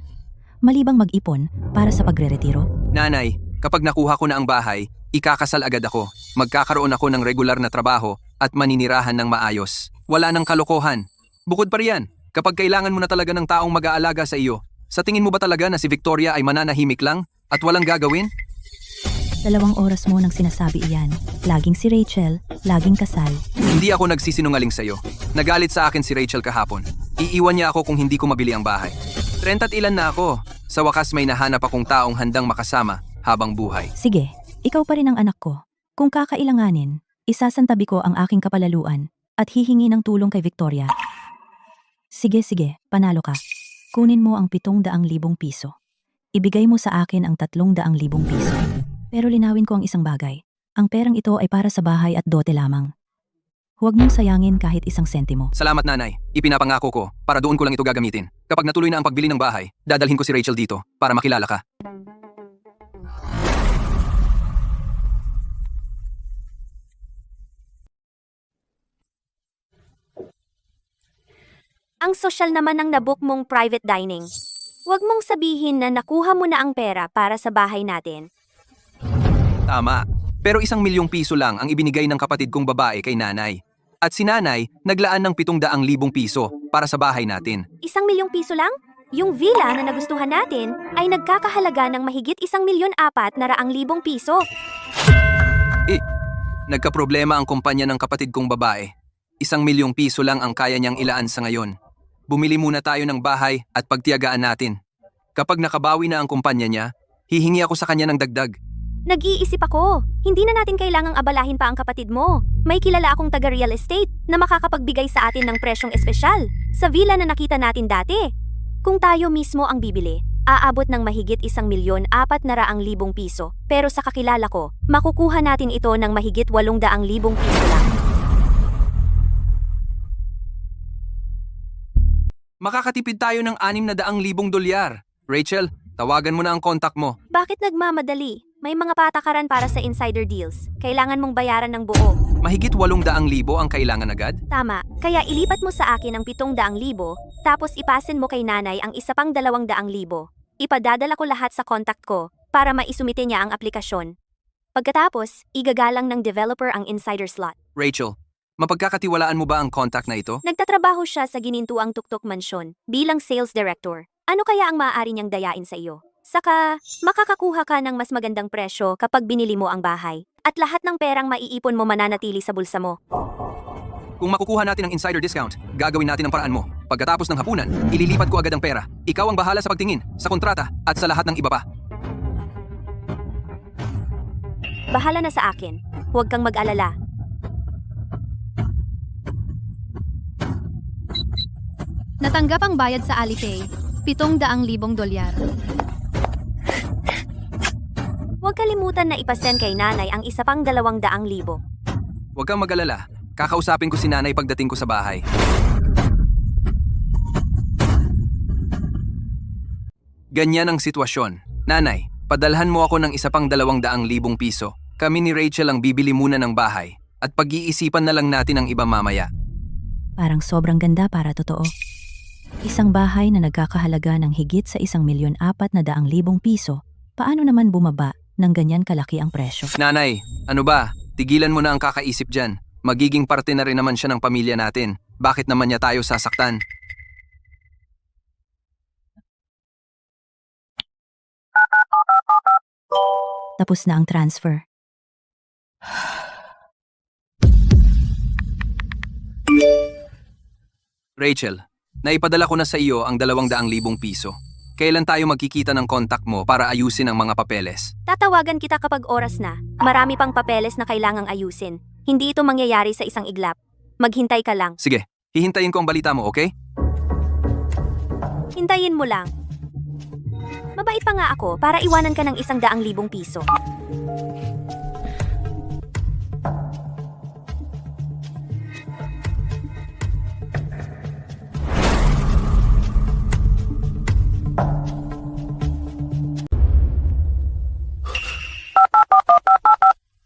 Malibang mag-ipon para sa pagre-retiro. Nanay, kapag nakuha ko na ang bahay, ikakasal agad ako. Magkakaroon ako ng regular na trabaho at maninirahan ng maayos. Wala nang kalokohan. Bukod pa riyan, kapag kailangan mo na talaga ng taong mag-aalaga sa iyo, sa tingin mo ba talaga na si Victoria ay mananahimik lang at walang gagawin? 2 oras mo nang sinasabi iyan. Laging si Rachel, laging kasal. Hindi ako nagsisinungaling sa'yo. Nagalit sa akin si Rachel kahapon. Iiwan niya ako kung hindi ko mabili ang bahay. 30 at ilan na ako. Sa wakas may nahanap akong taong handang makasama habang buhay. Sige, ikaw pa rin ang anak ko. Kung kakailanganin, isasantabi ko ang aking kapalaluan at hihingi ng tulong kay Victoria. Sige, panalo ka. Kunin mo ang 700,000 piso. Ibigay mo sa akin ang 300,000 piso. Pero linawin ko ang isang bagay. Ang perang ito ay para sa bahay at dote lamang. Huwag mong sayangin kahit 1 sentimo. Salamat nanay. Ipinapangako ko para doon ko lang ito gagamitin. Kapag natuloy na ang pagbili ng bahay, dadalhin ko si Rachel dito para makilala ka. Ang sosyal naman ng nabook mong private dining. Huwag mong sabihin na nakuha mo na ang pera para sa bahay natin. Tama. Pero 1 milyong piso lang ang ibinigay ng kapatid kong babae kay nanay. At si nanay, naglaan ng 700,000 piso para sa bahay natin. 1 milyong piso lang? Yung villa na nagustuhan natin ay nagkakahalaga ng mahigit 1,400,000 piso. Nagkaproblema ang kumpanya ng kapatid kong babae. 1 milyong piso lang ang kaya niyang ilaan sa ngayon. Bumili muna tayo ng bahay at pagtiyagaan natin. Kapag nakabawi na ang kumpanya niya, hihingi ako sa kanya ng dagdag. Nag-iisip ako, hindi na natin kailangang abalahin pa ang kapatid mo. May kilala akong taga-real estate na makakapagbigay sa atin ng presyong espesyal sa villa na nakita natin dati. Kung tayo mismo ang bibili, aabot ng mahigit 1,400,000 piso. Pero sa kakilala ko, makukuha natin ito ng mahigit 800,000 piso lang. Makakatipid tayo ng 600,000 dolyar. Rachel, tawagan mo na ang kontak mo. Bakit nagmamadali? May mga patakaran para sa insider deals. Kailangan mong bayaran ng buo. Mahigit 800,000 ang kailangan agad? Tama, kaya ilipat mo sa akin ang 700,000, tapos ipasin mo kay nanay ang isa pang 200,000. Ipadadala ko lahat sa contact ko para maisumite niya ang aplikasyon. Pagkatapos, igagalang ng developer ang insider slot. Rachel, mapagkakatiwalaan mo ba ang contact na ito? Nagtatrabaho siya sa Ginintuang Tuktok Mansyon bilang sales director. Ano kaya ang maaari niyang dayain sa iyo? Saka, makakakuha ka ng mas magandang presyo kapag binili mo ang bahay. At lahat ng perang maiipon mo mananatili sa bulsa mo. Kung makukuha natin ang insider discount, gagawin natin ang paraan mo. Pagkatapos ng hapunan, ililipat ko agad ang pera. Ikaw ang bahala sa pagtingin, sa kontrata, at sa lahat ng iba pa. Bahala na sa akin. Huwag kang mag-alala. Natanggap ang bayad sa Alipay, 700,000 dolyar. Huwag kalimutan na ipasend kay nanay ang isa pang 200,000. Huwag kang mag-alala. Kakausapin ko si nanay pagdating ko sa bahay. Ganyan ang sitwasyon. Nanay, padalhan mo ako ng isa pang 200,000 piso. Kami ni Rachel ang bibili muna ng bahay. At pag-iisipan na lang natin ang iba mamaya. Parang sobrang ganda para totoo. Isang bahay na nagkakahalaga ng higit sa 1,400,000 piso. Paano naman bumaba ng ganyan kalaki ang presyo? Nanay, ano ba? Tigilan mo na ang kakaisip dyan. Magiging parte na rin naman siya ng pamilya natin. Bakit naman niya tayo sasaktan? Tapos na ang transfer. Rachel, naipadala ko na sa iyo ang 200,000 piso. Kailan tayo magkikita ng contact mo para ayusin ang mga papeles? Tatawagan kita kapag oras na. Marami pang papeles na kailangang ayusin. Hindi ito mangyayari sa isang iglap. Maghintay ka lang. Sige, hihintayin ko ang balita mo, okay? Hintayin mo lang. Mabait pa nga ako para iwanan ka ng 100,000 piso.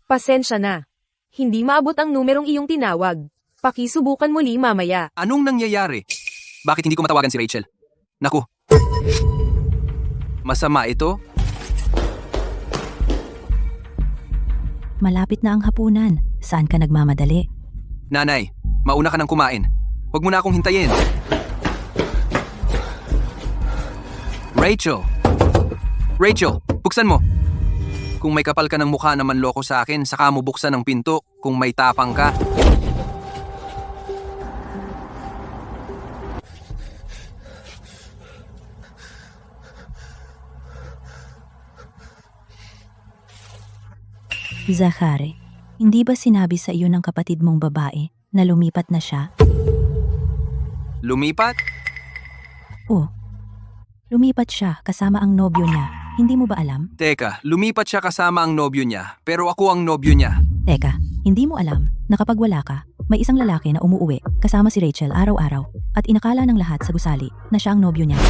Pasensya na. Hindi maabot ang numerong iyong tinawag. Pakisubukan muli mamaya. Anong nangyayari? Bakit hindi ko matawagan si Rachel? Naku. Masama ito? Malapit na ang hapunan. Saan ka nagmamadali? Nanay, mauna ka nang kumain. Huwag mo na akong hintayin. Rachel! Rachel, buksan mo! Kung may kapal ka ng mukha na manloko sa akin, saka mo buksan ang pinto kung may tapang ka. Zachary, hindi ba sinabi sa iyo ng kapatid mong babae na lumipat na siya? Lumipat? Oh, lumipat siya kasama ang nobyo niya. Hindi mo ba alam? Teka, lumipat siya kasama ang nobyo niya, pero ako ang nobyo niya. Teka, hindi mo alam na kapag wala ka, may isang lalaki na umuuwi kasama si Rachel araw-araw at inakala ng lahat sa gusali na siya ang nobyo niya.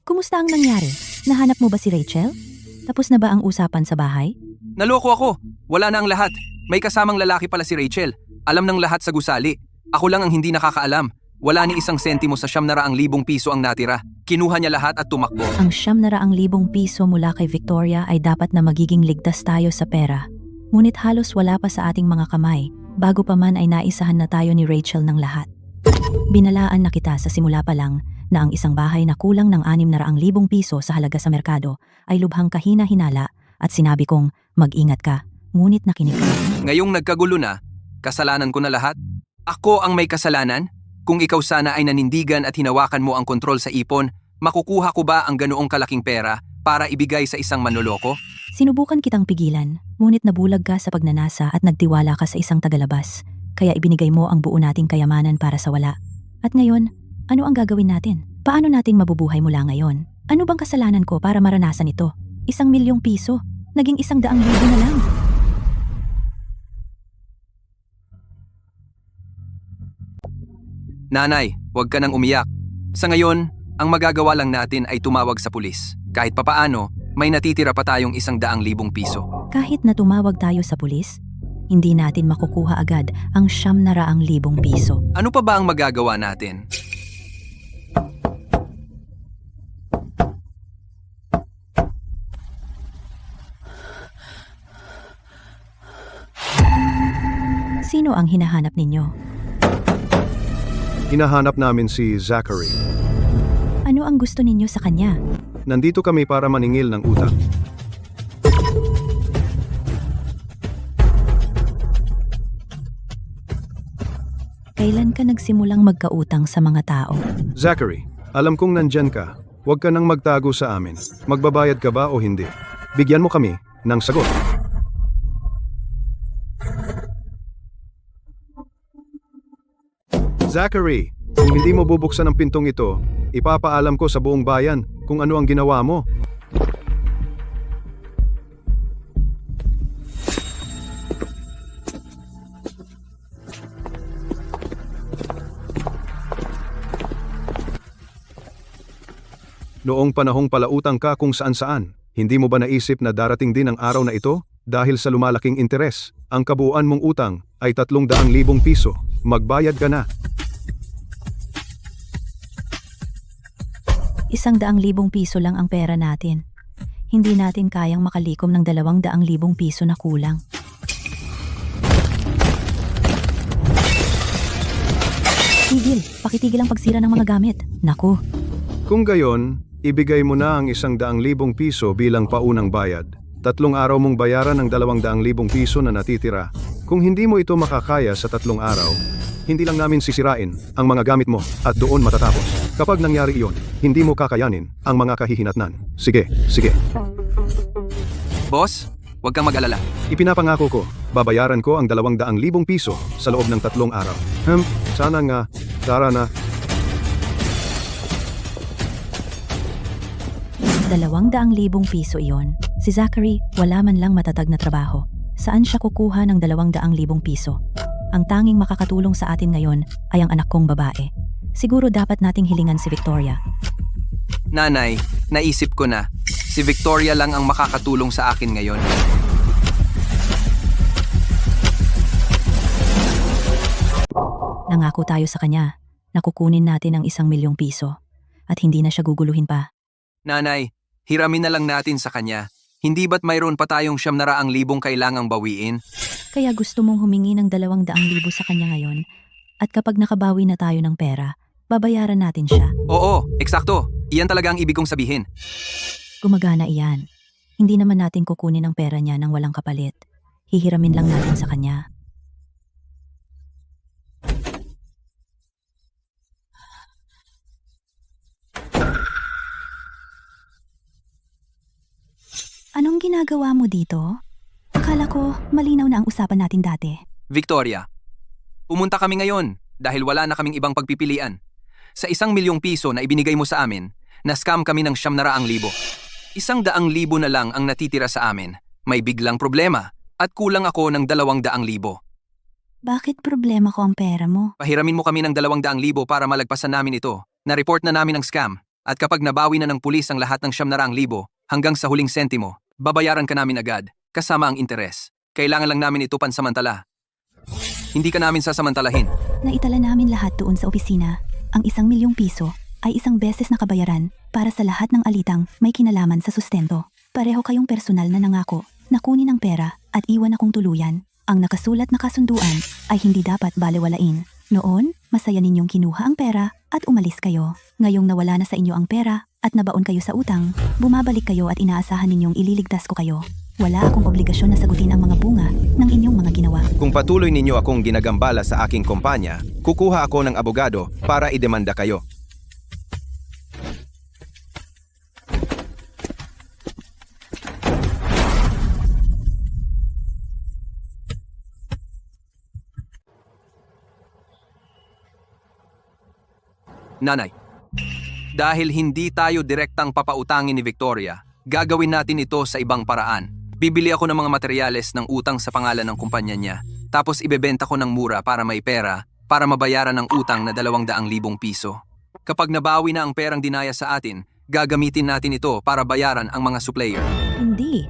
Kumusta ang nangyari? Nahanap mo ba si Rachel? Tapos na ba ang usapan sa bahay? Naloko ako. Wala na ang lahat. May kasamang lalaki pala si Rachel. Alam ng lahat sa gusali. Ako lang ang hindi nakakaalam. Wala ni isang sentimo sa 700,000 piso ang natira. Kinuha niya lahat at tumakbo. Ang 700,000 piso mula kay Victoria ay dapat na magiging ligtas tayo sa pera. Ngunit halos wala pa sa ating mga kamay. Bago pa man ay naisahan na tayo ni Rachel ng lahat. Binalaan na kita sa simula pa lang na ang isang bahay na kulang ng 600,000 piso sa halaga sa merkado ay lubhang kahina-hinala at sinabi kong mag-ingat ka, ngunit nakinig ka. Ngayong nagkagulo na, kasalanan ko na lahat? Ako ang may kasalanan? Kung ikaw sana ay nanindigan at hinawakan mo ang kontrol sa ipon, makukuha ko ba ang ganoong kalaking pera para ibigay sa isang manloloko? Sinubukan kitang pigilan, ngunit nabulag ka sa pagnanasa at nagtiwala ka sa isang tagalabas, kaya ibinigay mo ang buo nating kayamanan para sa wala. At ngayon, ano ang gagawin natin? Paano nating mabubuhay mula ngayon? Ano bang kasalanan ko para maranasan ito? 1,000,000 piso, naging 100,000 na lang. Nanay, huwag ka nang umiyak. Sa ngayon, ang magagawa lang natin ay tumawag sa pulis. Kahit papaano, may natitira pa tayong 100,000 piso. Kahit na tumawag tayo sa pulis, hindi natin makukuha agad ang 700,000 piso. Ano pa ba ang magagawa natin? Sino ang hinahanap ninyo? Hinahanap namin si Zachary. Ano ang gusto ninyo sa kanya? Nandito kami para maningil ng utang. Kailan ka nagsimulang magkautang sa mga tao? Zachary, alam kong nandyan ka. Huwag ka nang magtago sa amin. Magbabayad ka ba o hindi? Bigyan mo kami ng sagot. Zachary, kung hindi mo bubuksan ang pintong ito, ipapaalam ko sa buong bayan kung ano ang ginawa mo. Noong panahong palautang ka kung saan-saan, hindi mo ba naisip na darating din ang araw na ito? Dahil sa lumalaking interes, ang kabuuan mong utang ay 300,000 piso. Magbayad ka na. 100,000 piso lang ang pera natin. Hindi natin kayang makalikom ng 200,000 piso na kulang. Tigil, pakitigil ang pagsira ng mga gamit. Naku, Kung gayon, ibigay mo na ang 100,000 piso bilang paunang bayad. 3 araw mong bayaran ang 200,000 piso na natitira. Kung hindi mo ito makakaya sa 3 araw, hindi lang namin sisirain ang mga gamit mo at doon matatapos. Kapag nangyari iyon, hindi mo kakayanin ang mga kahihinatnan. Sige, sige. Boss, huwag kang mag-alala. Ipinapangako ko, babayaran ko ang 200,000 piso sa loob ng 3 araw. Sana nga, tara na. 200,000 piso iyon. Si Zachary, wala man lang matatag na trabaho. Saan siya kukuha ng 200,000 piso? Ang tanging makakatulong sa atin ngayon ay ang anak kong babae. Siguro dapat nating hilingan si Victoria. Nanay, naisip ko na. Si Victoria lang ang makakatulong sa akin ngayon. Nangako tayo sa kanya na kukunin natin ang 1,000,000 piso at hindi na siya guguluhin pa. Nanay, hiramin na lang natin sa kanya. Hindi ba't mayroon pa tayong 700,000 kailangang bawiin? Kaya gusto mong humingi ng 200,000 sa kanya ngayon at kapag nakabawi na tayo ng pera, babayaran natin siya. Oo, eksakto. Iyan talaga ang ibig kong sabihin. Gumagana iyan. Hindi naman natin kukunin ang pera niya nang walang kapalit. Hihiramin lang natin sa kanya. Anong ginagawa mo dito? Akala ko malinaw na ang usapan natin dati. Victoria, pumunta kami ngayon dahil wala na kaming ibang pagpipilian. Sa 1,000,000 piso na ibinigay mo sa amin, na-scam kami ng 700,000. 100,000 na lang ang natitira sa amin. May biglang problema at kulang ako ng 200,000. Bakit problema ko ang pera mo? Pahiramin mo kami ng 200,000 para malagpasan namin ito. Na-report na namin ang scam at kapag nabawi na ng pulis ang lahat ng 700,000 hanggang sa huling sentimo, babayaran ka namin agad kasama ang interes. Kailangan lang namin ito pansamantala. Hindi ka namin sasamantalahin. Naitala namin lahat doon sa opisina. Ang 1,000,000 piso ay isang beses na kabayaran para sa lahat ng alitang may kinalaman sa sustento. Pareho kayong personal na nangako na kunin ang pera at iwan akong tuluyan. Ang nakasulat na kasunduan ay hindi dapat balewalain. Noon, masaya ninyong kinuha ang pera at umalis kayo. Ngayong nawala na sa inyo ang pera at nabaon kayo sa utang, bumabalik kayo at inaasahan ninyong ililigtas ko kayo. Wala akong obligasyon na sagutin ang mga bunga ng inyong mga ginawa. Kung patuloy ninyo akong ginagambala sa aking kumpanya, kukuha ako ng abogado para idemanda kayo. Nanay, dahil hindi tayo direktang papautangin ni Victoria, gagawin natin ito sa ibang paraan. Bibili ako ng mga materyales ng utang sa pangalan ng kumpanya niya, tapos ibebenta ko ng mura para may pera para mabayaran ng utang na 200,000 piso. Kapag nabawi na ang perang dinaya sa atin, gagamitin natin ito para bayaran ang mga supplier. Hindi.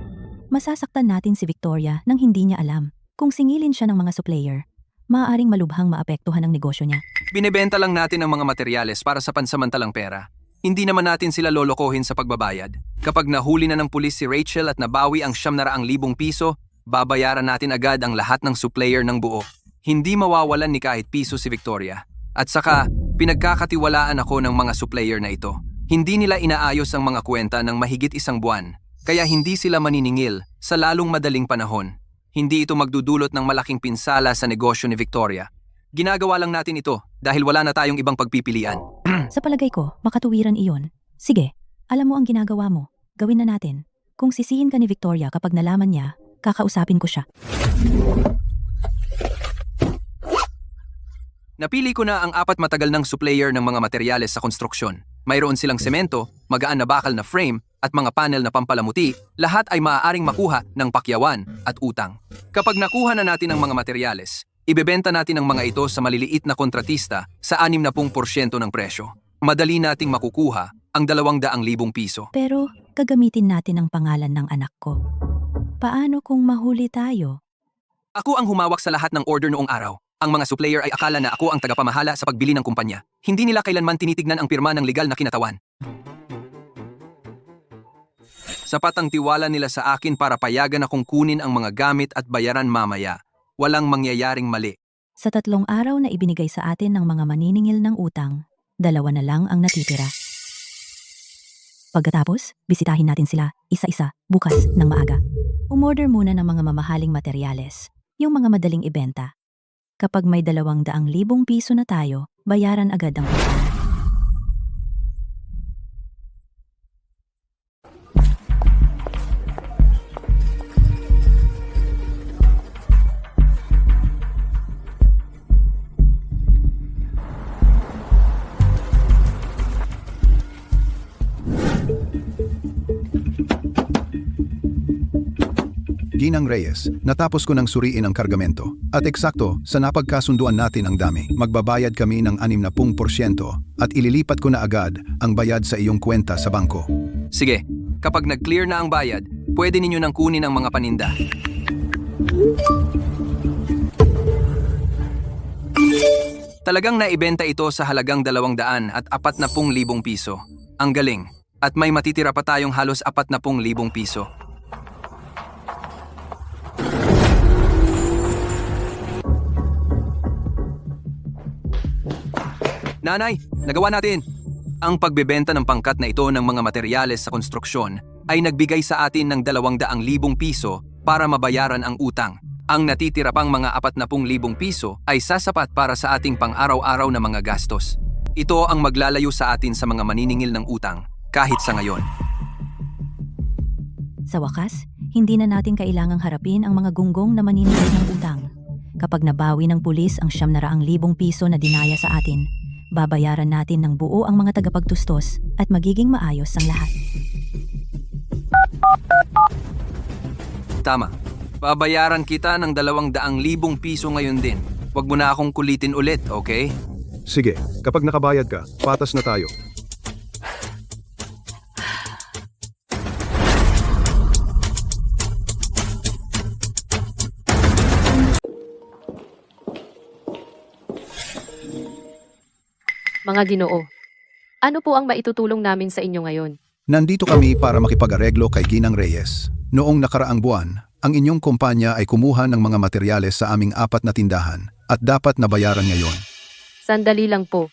Masasaktan natin si Victoria nang hindi niya alam. Kung singilin siya ng mga supplier, maaaring malubhang maapektuhan ang negosyo niya. Binebenta lang natin ang mga materyales para sa pansamantalang pera. Hindi naman natin sila lolokohin sa pagbabayad. Kapag nahuli na ng pulis si Rachel at nabawi ang 700,000 piso, babayaran natin agad ang lahat ng supplier ng buo. Hindi mawawalan ni kahit piso si Victoria. At saka, pinagkakatiwalaan ako ng mga supplier na ito. Hindi nila inaayos ang mga kwenta ng mahigit 1 buwan. Kaya hindi sila maniningil sa lalong madaling panahon. Hindi ito magdudulot ng malaking pinsala sa negosyo ni Victoria. Ginagawa lang natin ito dahil wala na tayong ibang pagpipilian. Sa palagay ko, makatuwiran iyon. Sige, alam mo ang ginagawa mo. Gawin na natin. Kung sisihin ka ni Victoria kapag nalaman niya, kakausapin ko siya. Napili ko na ang 4 matagal ng supplier ng mga materyales sa konstruksyon. Mayroon silang semento, magaan na bakal na frame, at mga panel na pampalamuti, lahat ay maaaring makuha ng pakyawan at utang. Kapag nakuha na natin ang mga materyales, ibebenta natin ang mga ito sa maliliit na kontratista sa 60% ng presyo. Madali nating makukuha ang 200,000 piso. Pero gagamitin natin ang pangalan ng anak ko. Paano kung mahuli tayo? Ako ang humawak sa lahat ng order noong araw. Ang mga supplier ay akala na ako ang tagapamahala sa pagbili ng kumpanya. Hindi nila kailanman tinitignan ang pirma ng legal na kinatawan. Sapat ang tiwala nila sa akin para payagan akong kunin ang mga gamit at bayaran mamaya. Walang mangyayaring mali. Sa 3 araw na ibinigay sa atin ng mga maniningil ng utang, 2 na lang ang natitira. Pagkatapos, bisitahin natin sila isa-isa bukas ng maaga. Umorder muna ng mga mamahaling materyales, yung mga madaling ibenta. Kapag may 200,000 piso na tayo, bayaran agad ang utang. Ginang Reyes, natapos ko nang suriin ang kargamento. At eksakto, sa napagkasunduan natin ang dami, magbabayad kami ng 60% at ililipat ko na agad ang bayad sa iyong kwenta sa bangko. Sige, kapag nag-clear na ang bayad, pwede ninyo nang kunin ang mga paninda. Talagang naibenta ito sa halagang 200 at 40,000 piso. Ang galing. At may matitira pa tayong halos 40,000 piso. Nanay, nagawa natin! Ang pagbebenta ng pangkat na ito ng mga materyales sa konstruksyon ay nagbigay sa atin ng 200,000 piso para mabayaran ang utang. Ang natitira pang mga 40,000 piso ay sasapat para sa ating pang-araw-araw na mga gastos. Ito ang maglalayo sa atin sa mga maniningil ng utang, kahit sa ngayon. Sa wakas, hindi na natin kailangang harapin ang mga gunggong na maniningil ng utang. Kapag nabawi ng pulis ang 700,000 piso na dinaya sa atin, babayaran natin ng buo ang mga tagapagtustos at magiging maayos ang lahat. Tama. Babayaran kita ng 200,000 piso ngayon din. Huwag mo na akong kulitin ulit, okay? Sige, kapag nakabayad ka, patas na tayo. Mga Ginoo, ano po ang maitutulong namin sa inyo ngayon? Nandito kami para makipag-areglo kay Ginang Reyes. Noong nakaraang buwan, ang inyong kumpanya ay kumuha ng mga materyales sa aming 4 na tindahan at dapat na bayaran ngayon. Sandali lang po.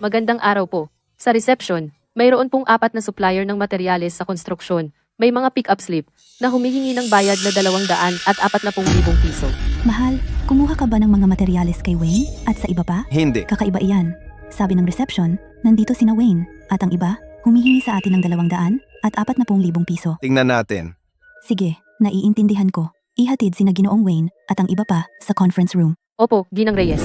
Magandang araw po. Sa reception, mayroon pong 4 na supplier ng materyales sa konstruksyon. May mga pick-up slip na humihingi ng bayad na 200 at 40,000 piso. Mahal, kumuha ka ba ng mga materyales kay Wayne at sa iba pa? Hindi. Kakaiba iyan. Sabi ng reception, nandito sina Wayne at ang iba, humihingi sa atin ng 200 at 40,000 piso. Tingnan natin. Sige, naiintindihan ko. Ihatid sina Ginoong Wayne at ang iba pa sa conference room. Opo, Ginang Reyes.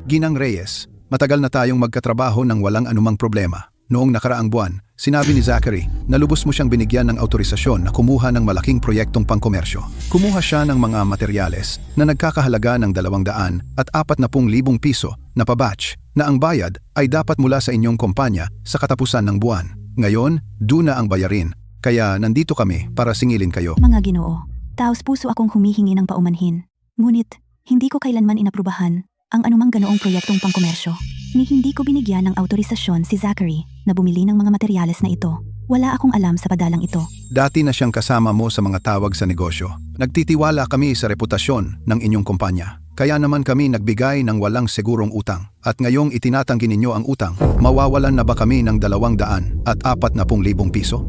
Ginang Reyes, matagal na tayong magkatrabaho ng walang anumang problema. Noong nakaraang buwan, sinabi ni Zachary na lubos mo siyang binigyan ng autorisasyon na kumuha ng malaking proyektong pangkomersyo. Kumuha siya ng mga materyales na nagkakahalaga ng 200 at 40,000 piso na pabatch na ang bayad ay dapat mula sa inyong kumpanya sa katapusan ng buwan. Ngayon, duna ang bayarin, kaya nandito kami para singilin kayo. Mga Ginoo, taos puso akong humihingi ng paumanhin. Ngunit, hindi ko kailanman inaprubahan ang anumang ganoong proyektong pangkomersyo. Ni hindi ko binigyan ng autorisasyon si Zachary na bumili ng mga materyales na ito. Wala akong alam sa padalang ito. Dati na siyang kasama mo sa mga tawag sa negosyo. Nagtitiwala kami sa reputasyon ng inyong kumpanya. Kaya naman kami nagbigay ng walang segurong utang. At ngayong itinatanggi ninyo ang utang, mawawalan na ba kami ng 200 at 40,000 piso?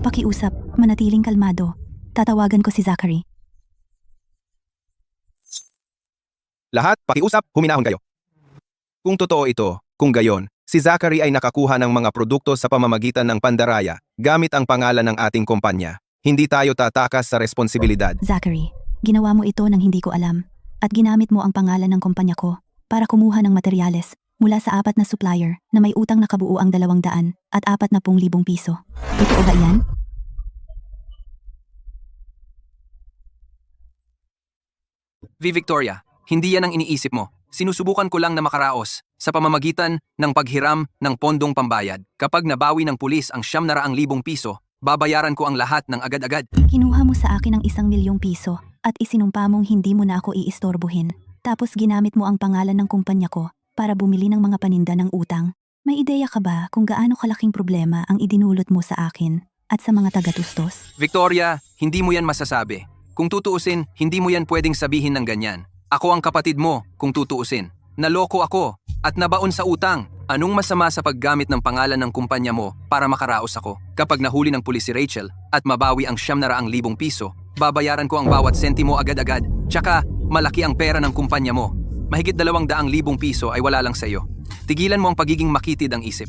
Pakiusap, manatiling kalmado. Tatawagan ko si Zachary. Lahat, pakiusap, huminahon kayo. Kung totoo ito, kung gayon, si Zachary ay nakakuha ng mga produkto sa pamamagitan ng pandaraya gamit ang pangalan ng ating kumpanya. Hindi tayo tatakas sa responsibilidad. Zachary, ginawa mo ito nang hindi ko alam at ginamit mo ang pangalan ng kumpanya ko para kumuha ng materyales mula sa 4 na supplier na may utang na kabuo ang 200 at 40,000 piso. Totoo ba yan? Victoria, hindi yan ang iniisip mo. Sinusubukan ko lang na makaraos sa pamamagitan ng paghiram ng pondong pambayad. Kapag nabawi ng pulis ang 700,000 piso, babayaran ko ang lahat ng agad-agad. Kinuha mo sa akin ang 1,000,000 piso at isinumpa mong hindi mo na ako iistorbohin. Tapos ginamit mo ang pangalan ng kumpanya ko para bumili ng mga paninda ng utang. May ideya ka ba kung gaano kalaking problema ang idinulot mo sa akin at sa mga taga-Tustos? Victoria, hindi mo yan masasabi. Kung tutuusin, hindi mo yan pwedeng sabihin ng ganyan. Ako ang kapatid mo, kung tutuusin. Naloko ako at nabaon sa utang. Anong masama sa paggamit ng pangalan ng kumpanya mo para makaraos ako? Kapag nahuli ng pulis si Rachel at mabawi ang 700,000 piso, babayaran ko ang bawat sentimo agad-agad. Tsaka, malaki ang pera ng kumpanya mo. Mahigit 200,000 piso ay wala lang sa iyo. Tigilan mo ang pagiging makitid ang isip.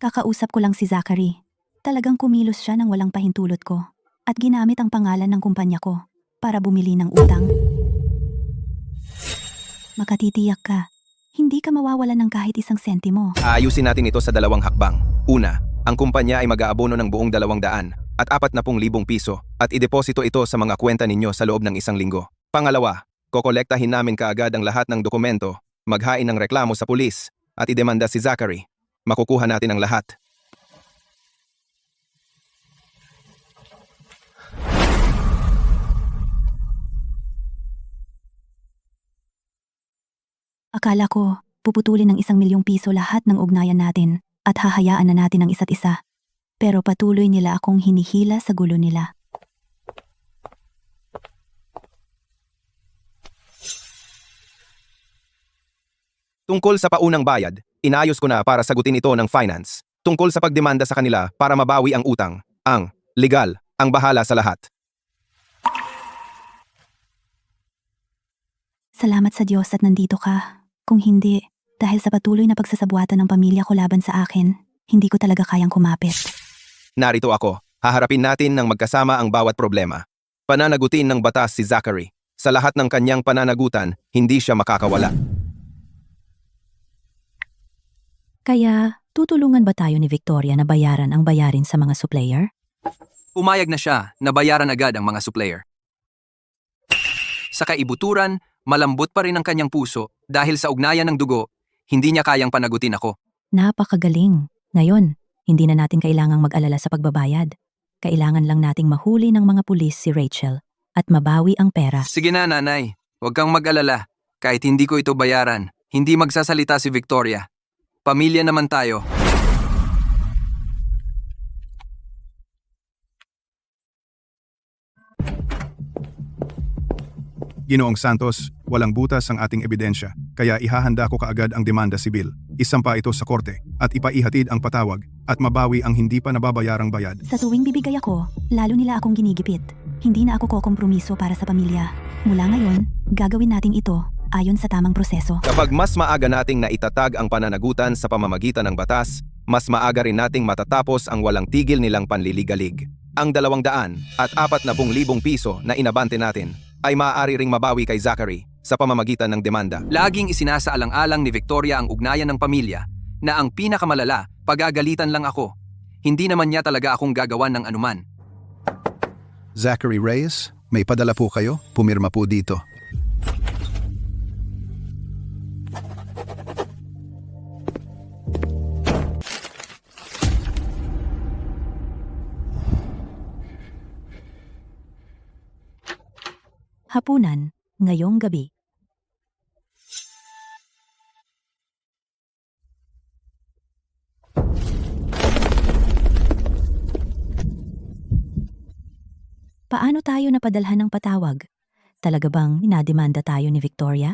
Kakausap ko lang si Zachary. Talagang kumilos siya ng walang pahintulot ko at ginamit ang pangalan ng kumpanya ko para bumili ng utang. Makatitiyak ka, hindi ka mawawalan ng kahit isang sentimo. Aayusin natin ito sa 2 hakbang. Una, ang kumpanya ay mag-aabono ng buong 200 at 40,000 piso at ideposito ito sa mga kwenta ninyo sa loob ng 1 linggo. Pangalawa, kokolektahin namin kaagad ang lahat ng dokumento, maghain ng reklamo sa pulis at idemanda si Zachary. Makukuha natin ang lahat. Akala ko, puputulin ng 1,000,000 piso lahat ng ugnayan natin at hahayaan na natin ang isa't isa. Pero patuloy nila akong hinihila sa gulo nila. Tungkol sa paunang bayad, inayos ko na para sagutin ito ng finance. Tungkol sa pagdemanda sa kanila para mabawi ang utang, ang legal ang bahala sa lahat. Salamat sa Diyos at nandito ka. Kung hindi, dahil sa patuloy na pagsasabuatan ng pamilya ko laban sa akin, hindi ko talaga kayang kumapit. Narito ako. Haharapin natin ng magkasama ang bawat problema. Pananagutin ng batas si Zachary. Sa lahat ng kanyang pananagutan, hindi siya makakawala. Kaya, tutulungan ba tayo ni Victoria na bayaran ang bayarin sa mga supplier? Umayag na siya na bayaran agad ang mga supplier. Sa kaibuturan, malambot pa rin ang kanyang puso dahil sa ugnayan ng dugo, hindi niya kayang panagutin ako. Napakagaling. Ngayon, hindi na natin kailangang mag-alala sa pagbabayad. Kailangan lang nating mahuli ng mga pulis si Rachel at mabawi ang pera. Sige na, nanay. Huwag kang mag-alala. Kahit hindi ko ito bayaran, hindi magsasalita si Victoria. Pamilya naman tayo. Ginoong Santos, walang butas ang ating ebidensya, kaya ihahanda ko kaagad ang demanda sibil. Isampa ito sa korte at ipaihatid ang patawag at mabawi ang hindi pa nababayarang bayad. Sa tuwing bibigay ako, lalo nila akong ginigipit. Hindi na ako kokompromiso para sa pamilya. Mula ngayon, gagawin natin ito ayon sa tamang proseso. Kapag mas maaga nating naitatag ang pananagutan sa pamamagitan ng batas, mas maaga rin nating matatapos ang walang tigil nilang panliligalig. Ang 240,000 piso na inabante natin ay maaari ring mabawi kay Zachary sa pamamagitan ng demanda. Laging isinasaalang-alang ni Victoria ang ugnayan ng pamilya na ang pinakamalala, pagagalitan lang ako. Hindi naman niya talaga akong gagawan ng anuman. Zachary Reyes, may padala po kayo? Pumirma po dito. Hapunan, ngayong gabi. Paano tayo napadalhan ng patawag? Talaga bang inademanda tayo ni Victoria?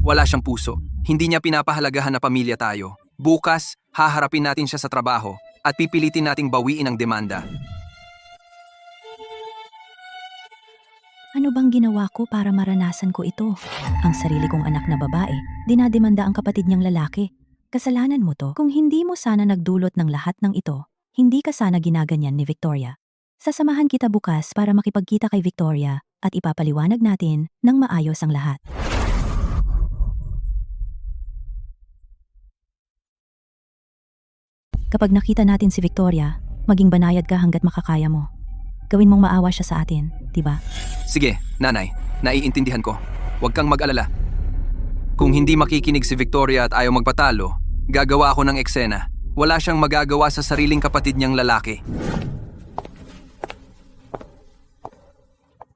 Wala siyang puso. Hindi niya pinapahalagahan na pamilya tayo. Bukas, haharapin natin siya sa trabaho at pipilitin nating bawiin ang demanda. Ano bang ginawa ko para maranasan ko ito? Ang sarili kong anak na babae, dinademanda ang kapatid niyang lalaki. Kasalanan mo to. Kung hindi mo sana nagdulot ng lahat ng ito, hindi ka sana ginaganyan ni Victoria. Sasamahan kita bukas para makipagkita kay Victoria at ipapaliwanag natin ng maayos ang lahat. Kapag nakita natin si Victoria, maging banayad ka hanggat makakaya mo. Gawin mong maawa siya sa atin, di ba? Sige, nanay, naiintindihan ko. Huwag kang mag-alala. Kung hindi makikinig si Victoria at ayaw magpatalo, gagawa ako ng eksena. Wala siyang magagawa sa sariling kapatid niyang lalaki.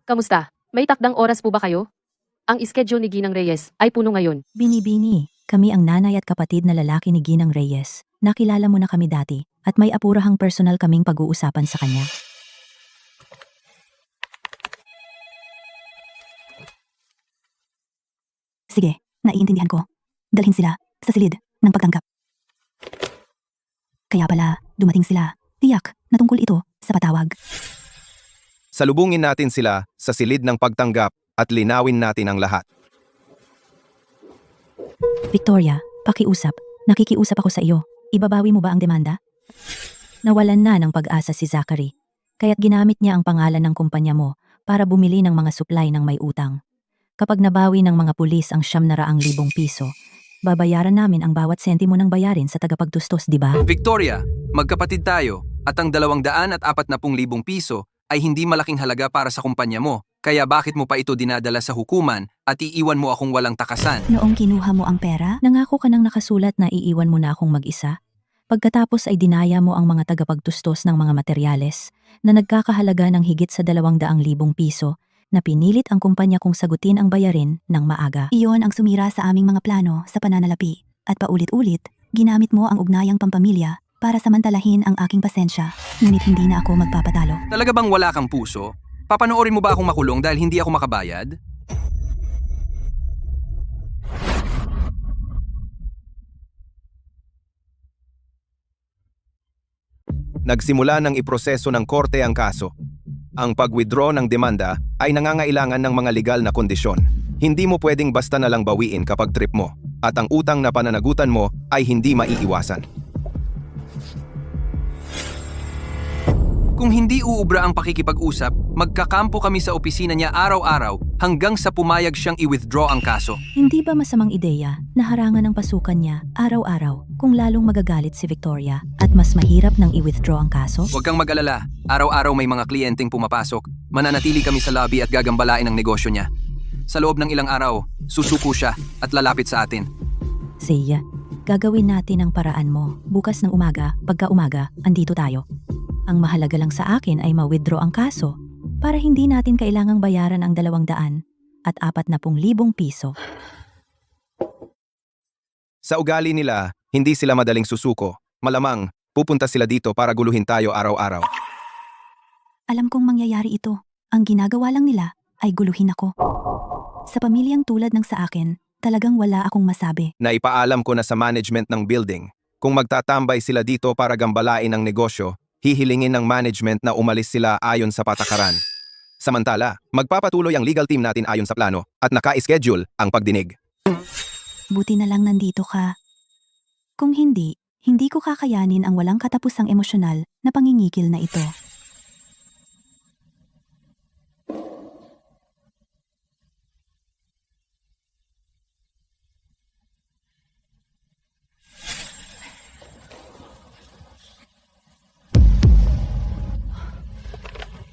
Kamusta? May takdang oras po ba kayo? Ang schedule ni Ginang Reyes ay puno ngayon. Bini-bini, kami ang nanay at kapatid na lalaki ni Ginang Reyes. Nakilala mo na kami dati at may apurahang personal kaming pag-uusapan sa kanya. Sige, naiintindihan ko. Dalhin sila sa silid ng pagtanggap. Kaya pala, dumating sila. Tiyak na tungkol ito sa patawag. Salubungin natin sila sa silid ng pagtanggap at linawin natin ang lahat. Victoria, pakiusap. Nakikiusap ako sa iyo. Ibabawi mo ba ang demanda? Nawalan na ng pag-asa si Zachary. Kaya't ginamit niya ang pangalan ng kumpanya mo para bumili ng mga supply ng may utang. Kapag nabawi ng mga pulis ang 700,000 piso, babayaran namin ang bawat sentimo ng bayarin sa tagapagtustos, di ba? Victoria, magkapatid tayo at ang 240,000 piso ay hindi malaking halaga para sa kumpanya mo. Kaya bakit mo pa ito dinadala sa hukuman at iiwan mo akong walang takasan? Noong kinuha mo ang pera, nangako ka nang nakasulat na iiwan mo na akong mag-isa. Pagkatapos ay dinaya mo ang mga tagapagtustos ng mga materyales na nagkakahalaga ng higit sa 200,000 piso na pinilit ang kumpanya kong sagutin ang bayarin ng maaga. Iyon ang sumira sa aming mga plano sa pananalapi at paulit-ulit, ginamit mo ang ugnayang pampamilya para samantalahin ang aking pasensya, ngunit hindi na ako magpapatalo. Talaga bang wala kang puso? Papanoorin mo ba akong makulong dahil hindi ako makabayad? Nagsimula ng iproseso ng korte ang kaso. Ang pag-withdraw ng demanda ay nangangailangan ng mga legal na kondisyon. Hindi mo pwedeng basta na lang bawiin kapag trip mo, at ang utang na pananagutan mo ay hindi maiiwasan. Kung hindi uubra ang pakikipag-usap, magkakampo kami sa opisina niya araw-araw hanggang sa pumayag siyang i-withdraw ang kaso. Hindi ba masamang ideya na harangan ang pasukan niya araw-araw kung lalong magagalit si Victoria at mas mahirap nang i-withdraw ang kaso? Huwag kang mag-alala, araw-araw may mga kliyenteng pumapasok. Mananatili kami sa lobby at gagambalain ang negosyo niya. Sa loob ng ilang araw, susuko siya at lalapit sa atin. Siya, gagawin natin ang paraan mo. Bukas ng umaga, pagka umaga, andito tayo. Ang mahalaga lang sa akin ay ma-withdraw ang kaso para hindi natin kailangang bayaran ang 200,000 at 40,000 piso. Sa ugali nila, hindi sila madaling susuko. Malamang, pupunta sila dito para guluhin tayo araw-araw. Alam kong mangyayari ito. Ang ginagawa lang nila ay guluhin ako. Sa pamilyang tulad ng sa akin, talagang wala akong masabi. Naipaalam ko na sa management ng building. Kung magtatambay sila dito para gambalain ang negosyo, hihilingin ng management na umalis sila ayon sa patakaran. Samantala, magpapatuloy ang legal team natin ayon sa plano at naka-schedule ang pagdinig. Buti na lang nandito ka. Kung hindi, hindi ko kakayanin ang walang katapusang emosyonal na pangingikil na ito.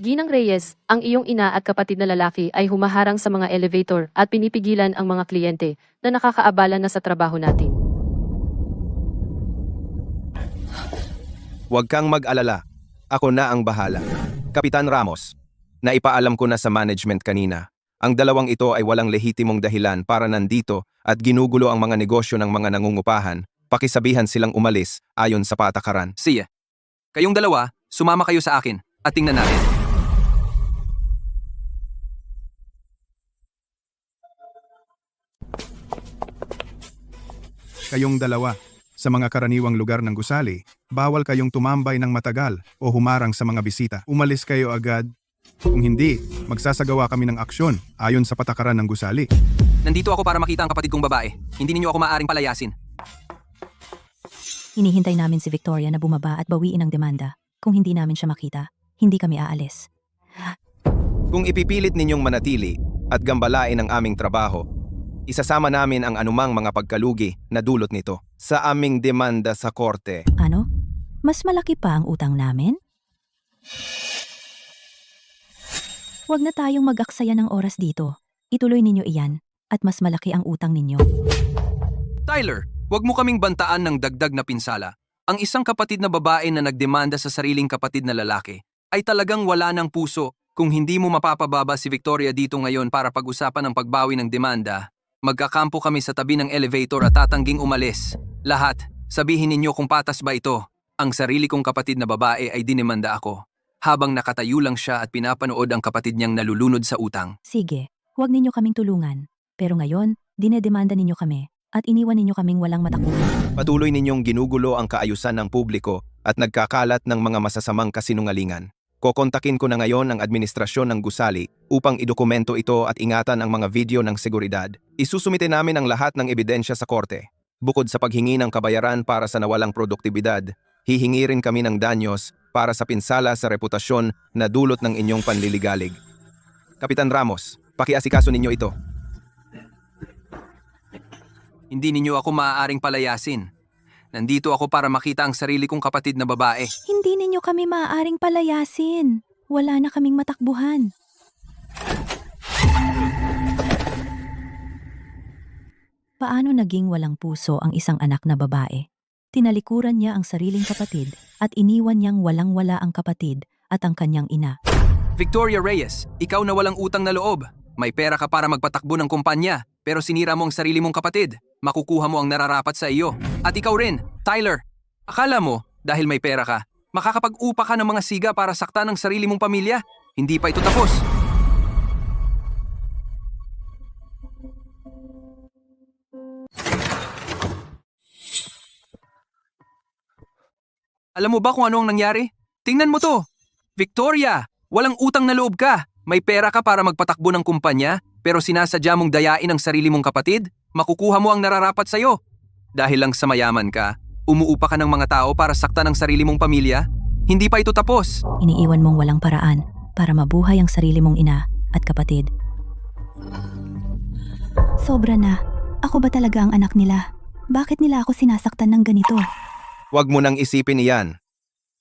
Ginang Reyes, ang iyong ina at kapatid na lalaki ay humaharang sa mga elevator at pinipigilan ang mga kliyente na nakakaabala na sa trabaho natin. Huwag kang mag-alala. Ako na ang bahala. Kapitan Ramos, naipaalam ko na sa management kanina. Ang dalawang ito ay walang lehitimong dahilan para nandito at ginugulo ang mga negosyo ng mga nangungupahan. Pakisabihan silang umalis ayon sa patakaran. Siya, kayong dalawa, sumama kayo sa akin at tingnan natin. Kayong dalawa, sa mga karaniwang lugar ng gusali, bawal kayong tumambay ng matagal o humarang sa mga bisita. Umalis kayo agad. Kung hindi, magsasagawa kami ng aksyon ayon sa patakaran ng gusali. Nandito ako para makita ang kapatid kong babae. Hindi ninyo ako maaaring palayasin. Hinihintay namin si Victoria na bumaba at bawiin ang demanda. Kung hindi namin siya makita, hindi kami aalis. Kung ipipilit ninyong manatili at gambalain ang aming trabaho, isasama namin ang anumang mga pagkalugi na dulot nito sa aming demanda sa korte. Ano? Mas malaki pa ang utang namin? Huwag na tayong mag-aksaya ng oras dito. Ituloy ninyo iyan at mas malaki ang utang ninyo. Tyler, huwag mo kaming bantaan ng dagdag na pinsala. Ang isang kapatid na babae na nagdemanda sa sariling kapatid na lalaki ay talagang wala ng puso Kung hindi mo mapapababa si Victoria dito ngayon para pag-usapan ang pagbawi ng demanda, magkakampo kami sa tabi ng elevator at tatangging umalis. Lahat, sabihin ninyo kung patas ba ito. Ang sarili kong kapatid na babae ay dinemanda ako. Habang nakatayo lang siya at pinapanood ang kapatid niyang nalulunod sa utang. Sige, huwag ninyo kaming tulungan. Pero ngayon, dinedemanda ninyo kami at iniwan ninyo kaming walang matakutan. Patuloy ninyong ginugulo ang kaayusan ng publiko at nagkakalat ng mga masasamang kasinungalingan. Kokontakin ko na ngayon ang administrasyon ng gusali upang idokumento ito at ingatan ang mga video ng seguridad. Isusumite namin ang lahat ng ebidensya sa korte. Bukod sa paghingi ng kabayaran para sa nawalang produktibidad, hihingi rin kami ng danyos para sa pinsala sa reputasyon na dulot ng inyong panliligalig. Kapitan Ramos, pakiasikaso ninyo ito. Hindi ninyo ako maaaring palayasin. Nandito ako para makita ang sarili kong kapatid na babae. Hindi ninyo kami maaaring palayasin. Wala na kaming matakbuhan. Paano naging walang puso ang isang anak na babae? Tinalikuran niya ang sariling kapatid at iniwan niyang walang-wala ang kapatid at ang kanyang ina. Victoria Reyes, ikaw na walang utang na loob. May pera ka para magpatakbo ng kumpanya, pero sinira mo ang sarili mong kapatid. Makukuha mo ang nararapat sa iyo. At ikaw rin, Tyler. Akala mo, dahil may pera ka, makakapag-upa ka ng mga siga para saktan ang sarili mong pamilya? Hindi pa ito tapos. Alam mo ba kung ano ang nangyari? Tingnan mo to. Victoria, walang utang na loob ka. May pera ka para magpatakbo ng kumpanya, pero sinasadya mong dayain ang sarili mong kapatid? Makukuha mo ang nararapat sa'yo. Dahil lang sa mayaman ka, umuupa ka ng mga tao para saktan ang sarili mong pamilya? Hindi pa ito tapos. Iniiwan mong walang paraan para mabuhay ang sarili mong ina at kapatid. Sobra na. Ako ba talaga ang anak nila? Bakit nila ako sinasaktan ng ganito? Huwag mo nang isipin iyan.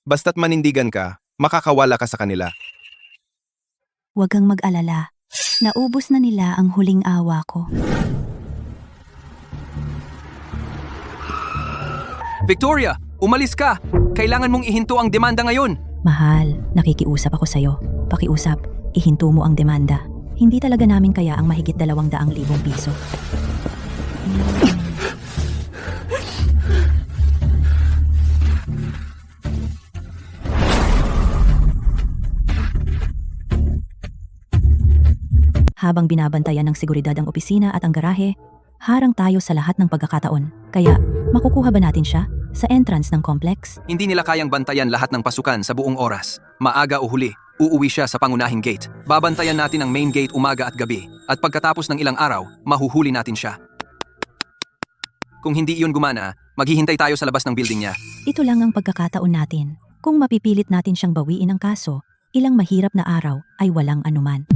Basta't manindigan ka, makakawala ka sa kanila. Huwag kang mag-alala. Naubos na nila ang huling awa ko. Victoria, umalis ka! Kailangan mong ihinto ang demanda ngayon! Mahal, nakikiusap ako sa'yo. Pakiusap, ihinto mo ang demanda. Hindi talaga namin kaya ang mahigit 200,000 piso. Habang binabantayan ng seguridad ang opisina at ang garahe, harang tayo sa lahat ng pagkakataon. Kaya, makukuha ba natin siya sa entrance ng complex? Hindi nila kayang bantayan lahat ng pasukan sa buong oras. Maaga o huli, uuwi siya sa pangunahing gate. Babantayan natin ang main gate umaga at gabi. At pagkatapos ng ilang araw, mahuhuli natin siya. Kung hindi iyon gumana, maghihintay tayo sa labas ng building niya. Ito lang ang pagkakataon natin. Kung mapipilit natin siyang bawiin ang kaso, ilang mahirap na araw ay walang anuman.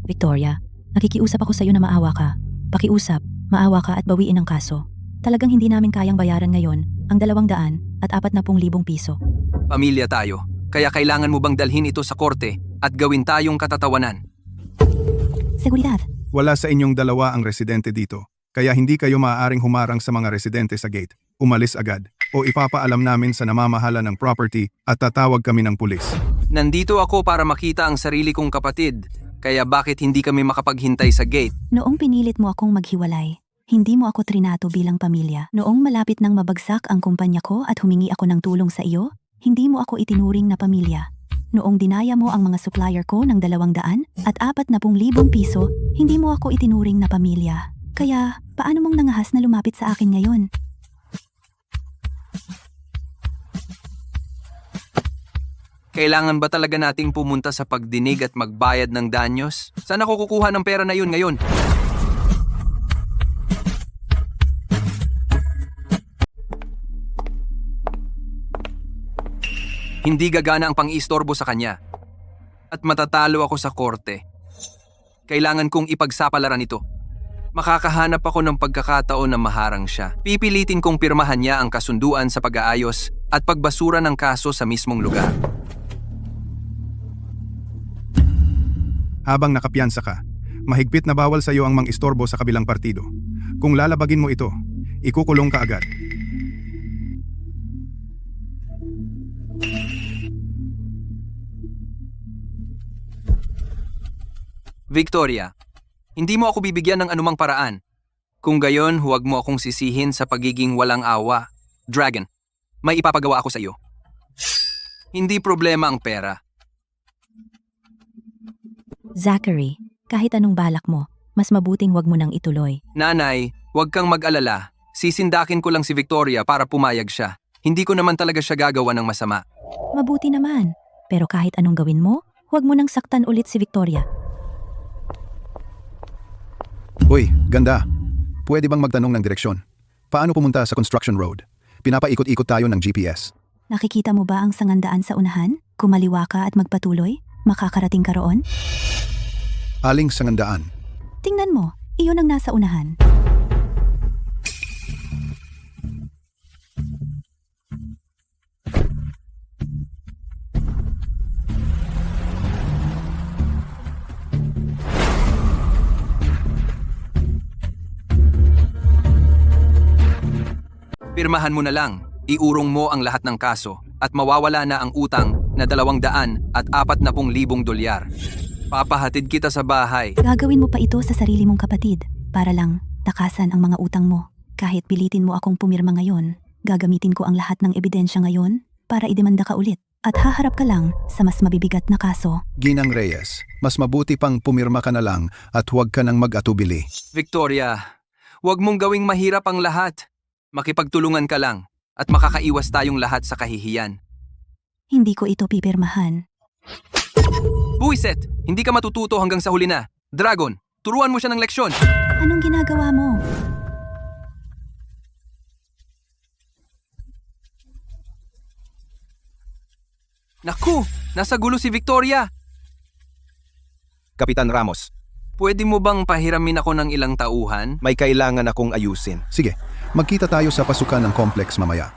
Victoria, nakikiusap ako sa iyo na maawa ka. Pakiusap, maawa ka at bawiin ang kaso. Talagang hindi namin kayang bayaran ngayon ang 240,000 piso. Pamilya tayo, kaya kailangan mo bang dalhin ito sa korte at gawin tayong katatawanan? Seguridad. Wala sa inyong dalawa ang residente dito, kaya hindi kayo maaaring humarang sa mga residente sa gate. Umalis agad, o ipapaalam namin sa namamahala ng property at tatawag kami ng pulis. Nandito ako para makita ang sarili kong kapatid, kaya bakit hindi kami makapaghintay sa gate? Noong pinilit mo akong maghiwalay, hindi mo ako trinato bilang pamilya. Noong malapit nang mabagsak ang kumpanya ko at humingi ako ng tulong sa iyo, hindi mo ako itinuring na pamilya. Noong dinaya mo ang mga supplier ko ng 200,000 at 40,000 piso, hindi mo ako itinuring na pamilya. Kaya, paano mong nangahas na lumapit sa akin ngayon? Kailangan ba talaga nating pumunta sa pagdinig at magbayad ng danyos? Saan ako kukuha ng pera na yun ngayon? Hindi gagana ang pang-iistorbo sa kanya. At matatalo ako sa korte. Kailangan kong ipagsapalaran ito. Makakahanap ako ng pagkakataon na maharang siya. Pipilitin kong pirmahan niya ang kasunduan sa pag-aayos at pagbasura ng kaso sa mismong lugar. Habang nakapiyansa ka, mahigpit na bawal sa iyo ang mang-istorbo sa kabilang partido. Kung lalabagin mo ito, ikukulong ka agad. Victoria, hindi mo ako bibigyan ng anumang paraan. Kung gayon, huwag mo akong sisihin sa pagiging walang awa. Dragon, may ipapagawa ako sa iyo. Hindi problema ang pera. Zachary, kahit anong balak mo, mas mabuting wag mo nang ituloy. Nanay, huwag kang mag-alala. Sisindakin ko lang si Victoria para pumayag siya. Hindi ko naman talaga siya gagawa ng masama. Mabuti naman. Pero kahit anong gawin mo, huwag mo nang saktan ulit si Victoria. Uy, ganda. Pwede bang magtanong ng direksyon? Paano pumunta sa construction road? Pinapaikot-ikot tayo ng GPS. Nakikita mo ba ang sangandaan sa unahan? Kumaliwa ka at magpatuloy, makakarating ka roon? Aling sangandaan? Tingnan mo, iyon ang nasa unahan. Pirmahan mo na lang, iurong mo ang lahat ng kaso at mawawala na ang utang na 240,000 dolyar. Papahatid kita sa bahay. Gagawin mo pa ito sa sarili mong kapatid para lang takasan ang mga utang mo. Kahit pilitin mo akong pumirma ngayon, gagamitin ko ang lahat ng ebidensya ngayon para idemanda ka ulit at haharap ka lang sa mas mabibigat na kaso. Ginang Reyes, mas mabuti pang pumirma ka na lang at huwag ka nang mag-atubili. Victoria, huwag mong gawing mahirap ang lahat. Makipagtulungan ka lang at makakaiwas tayong lahat sa kahihiyan. Hindi ko ito pipirmahan. Buiset! Hindi ka matututo hanggang sa huli na. Dragon, turuan mo siya ng leksyon. Anong ginagawa mo? Naku! Nasa gulo si Victoria! Kapitan Ramos, Pwede mo bang pahiramin ako ng ilang tauhan? may kailangan akong ayusin. Sige, magkita tayo sa pasukan ng complex mamaya.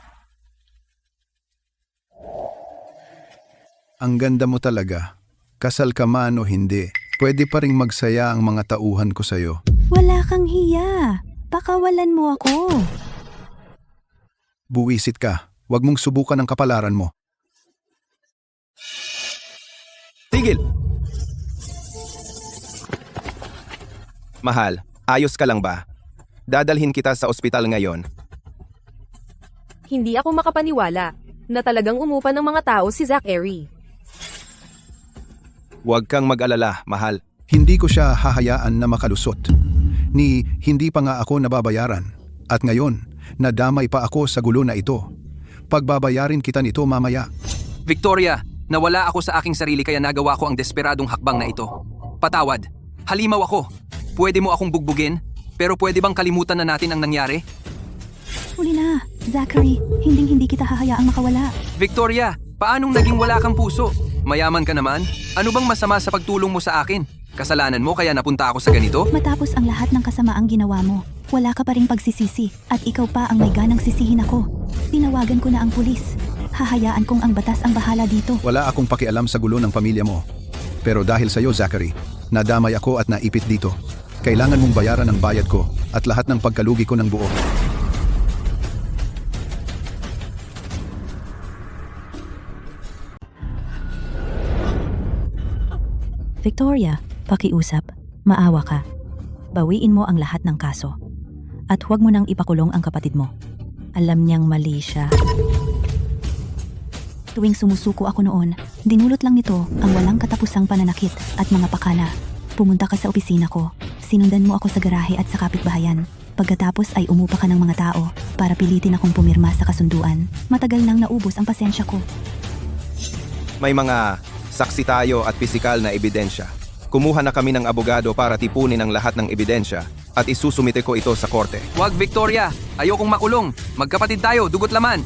Ang ganda mo talaga. Kasal ka man o hindi, pwede pa ring magsaya ang mga tauhan ko sa'yo. Wala kang hiya. Pakawalan mo ako. Buwisit ka. Huwag mong subukan ang kapalaran mo. Tigil! Mahal, ayos ka lang ba? Dadalhin kita sa ospital ngayon. Hindi ako makapaniwala na talagang umupa ng mga tao si Zachary. Huwag kang mag-alala, mahal. Hindi ko siya hahayaan na makalusot. Hindi pa nga ako nababayaran. At ngayon, nadamay pa ako sa gulo na ito. Pagbabayarin kita nito mamaya. Victoria, nawala ako sa aking sarili kaya nagawa ko ang desperadong hakbang na ito. Patawad. Halimaw ako. Pwede mo akong bugbugin, pero pwede bang kalimutan na natin ang nangyari? Huli na. Zachary, hindi kita hahayaang makawala. Victoria, paanong naging wala kang puso? Mayaman ka naman? Ano bang masama sa pagtulong mo sa akin? Kasalanan mo kaya napunta ako sa ganito? Matapos ang lahat ng kasamaang ginawa mo, wala ka pa ring pagsisisi at ikaw pa ang may ganang sisihin ako. Tinawagan ko na ang pulis. Hahayaan kong ang batas ang bahala dito. Wala akong pakialam sa gulo ng pamilya mo. Pero dahil sa'yo, Zachary, nadamay ako at naipit dito. Kailangan mong bayaran ang bayad ko at lahat ng pagkalugi ko ng buo. Victoria, pakiusap. Maawa ka. Bawiin mo ang lahat ng kaso. At huwag mo nang ipakulong ang kapatid mo. Alam niyang mali siya. Tuwing sumusuko ako noon, dinulot lang nito ang walang katapusang pananakit at mga pakana. Pumunta ka sa opisina ko. Sinundan mo ako sa garahe at sa kapitbahayan. Pagkatapos ay umupa ka ng mga tao para pilitin akong pumirma sa kasunduan. Matagal nang naubos ang pasensya ko. May mga saksi tayo at pisikal na ebidensya. Kumuha na kami ng abogado para tipunin ang lahat ng ebidensya at isusumite ko ito sa korte. Wag, Victoria! Ayokong makulong! Magkapatid tayo, dugot laman!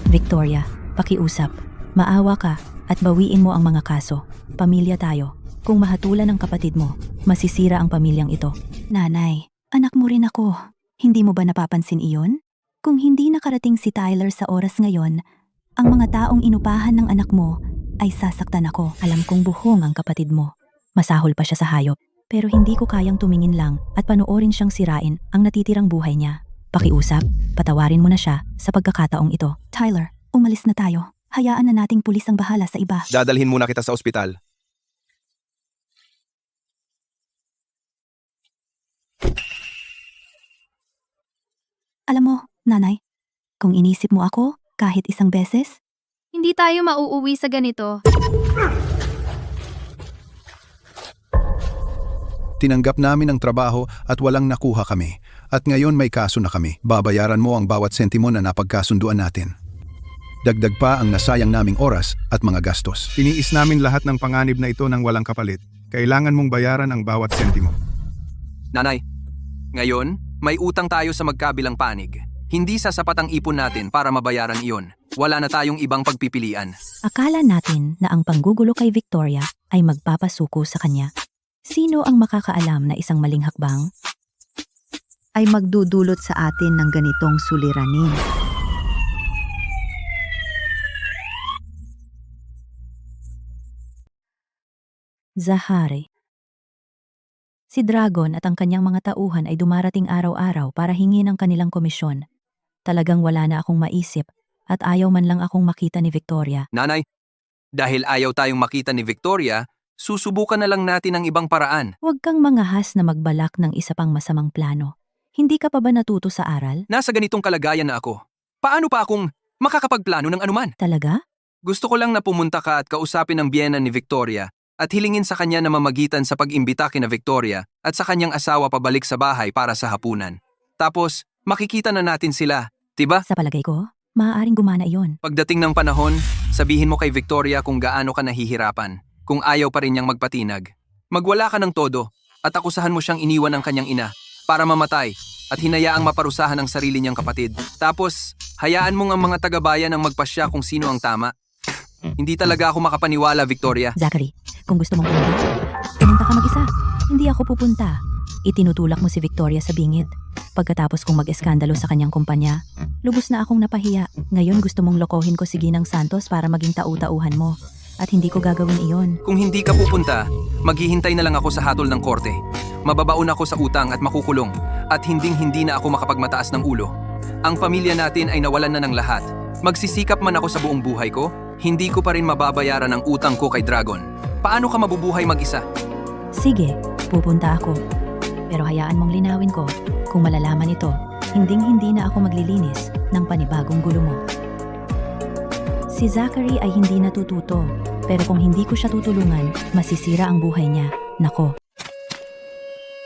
Victoria, pakiusap. Maawa ka at bawiin mo ang mga kaso. Pamilya tayo. Kung mahatulan ang kapatid mo, masisira ang pamilyang ito. Nanay, anak mo rin ako. Hindi mo ba napapansin iyon? Kung hindi nakarating si Tyler sa oras ngayon, ang mga taong inupahan ng anak mo ay sasaktan ako. Alam kong buhong ang kapatid mo. Masahol pa siya sa hayop. Pero hindi ko kayang tumingin lang at panoorin siyang sirain ang natitirang buhay niya. Pakiusap, patawarin mo na siya sa pagkakataong ito. Tyler, umalis na tayo. Hayaan na nating pulis ang bahala sa iba. Dadalhin muna kita sa ospital. Alam mo, nanay, kung inisip mo ako kahit isang beses, Hindi tayo mauuwi sa ganito. Tinanggap namin ang trabaho at walang nakuha kami. At ngayon may kaso na kami. Babayaran mo ang bawat sentimo na napagkasunduan natin. Dagdag pa ang nasayang naming oras at mga gastos. Tiniis namin lahat ng panganib na ito ng walang kapalit. Kailangan mong bayaran ang bawat sentimo. Nanay, ngayon, may utang tayo sa magkabilang panig. Hindi sasapat ang ipon natin para mabayaran iyon. Wala na tayong ibang pagpipilian. akala natin na ang panggugulo kay Victoria ay magpapasuko sa kanya. Sino ang makakaalam na isang maling hakbang? Ay magdudulot sa atin ng ganitong suliranin. Zahari. Si Dragon at ang kanyang mga tauhan ay dumarating araw-araw para hingi ng kanilang komisyon. Talagang wala na akong maisip at ayaw man lang akong makita ni Victoria. Nanay, dahil ayaw tayong makita ni Victoria, susubukan na lang natin ang ibang paraan. Huwag kang mangahas na magbalak ng isa pang masamang plano. Hindi ka pa ba natuto sa aral? Nasa ganitong kalagayan na ako. Paano pa akong makakapagplano ng anuman? Talaga? Gusto ko lang na pumunta ka at kausapin ang biyena ni Victoria at hilingin sa kanya na mamagitan sa pag-imbita kina Victoria at sa kanyang asawa pabalik sa bahay para sa hapunan. Tapos, makikita na natin sila, tiba? Sa palagay ko, maaaring gumana iyon. Pagdating ng panahon, sabihin mo kay Victoria kung gaano ka nahihirapan. Kung ayaw pa rin niyang magpatinag. Magwala ka ng todo at akusahan mo siyang iniwan ng kanyang ina para mamatay at hinayaang maparusahan ang sarili niyang kapatid. Tapos, hayaan mong ang mga taga-bayan ang magpasya kung sino ang tama. Hindi talaga ako makapaniwala, Victoria. Zachary, kung gusto mong pumunta ka mag-isa. Hindi ako pupunta. Itinutulak mo si Victoria sa bingit. Pagkatapos kong mag-eskandalo sa kanyang kumpanya, lubos na akong napahiya. Ngayon gusto mong lokohin ko si Ginang Santos para maging tau-tauhan mo. At hindi ko gagawin iyon. Kung hindi ka pupunta, maghihintay na lang ako sa hatol ng korte. Mababaon ako sa utang at makukulong. At hinding-hindi na ako makapagmataas ng ulo. Ang pamilya natin ay nawalan na ng lahat. Magsisikap man ako sa buong buhay ko, hindi ko pa rin mababayaran ang utang ko kay Dragon. Paano ka mabubuhay mag-isa? Sige, pupunta ako. Pero hayaan mong linawin ko, kung malalaman ito, hinding-hindi na ako maglilinis ng panibagong gulo mo. Si Zachary ay hindi natututo, pero kung hindi ko siya tutulungan, masisira ang buhay niya. Nako.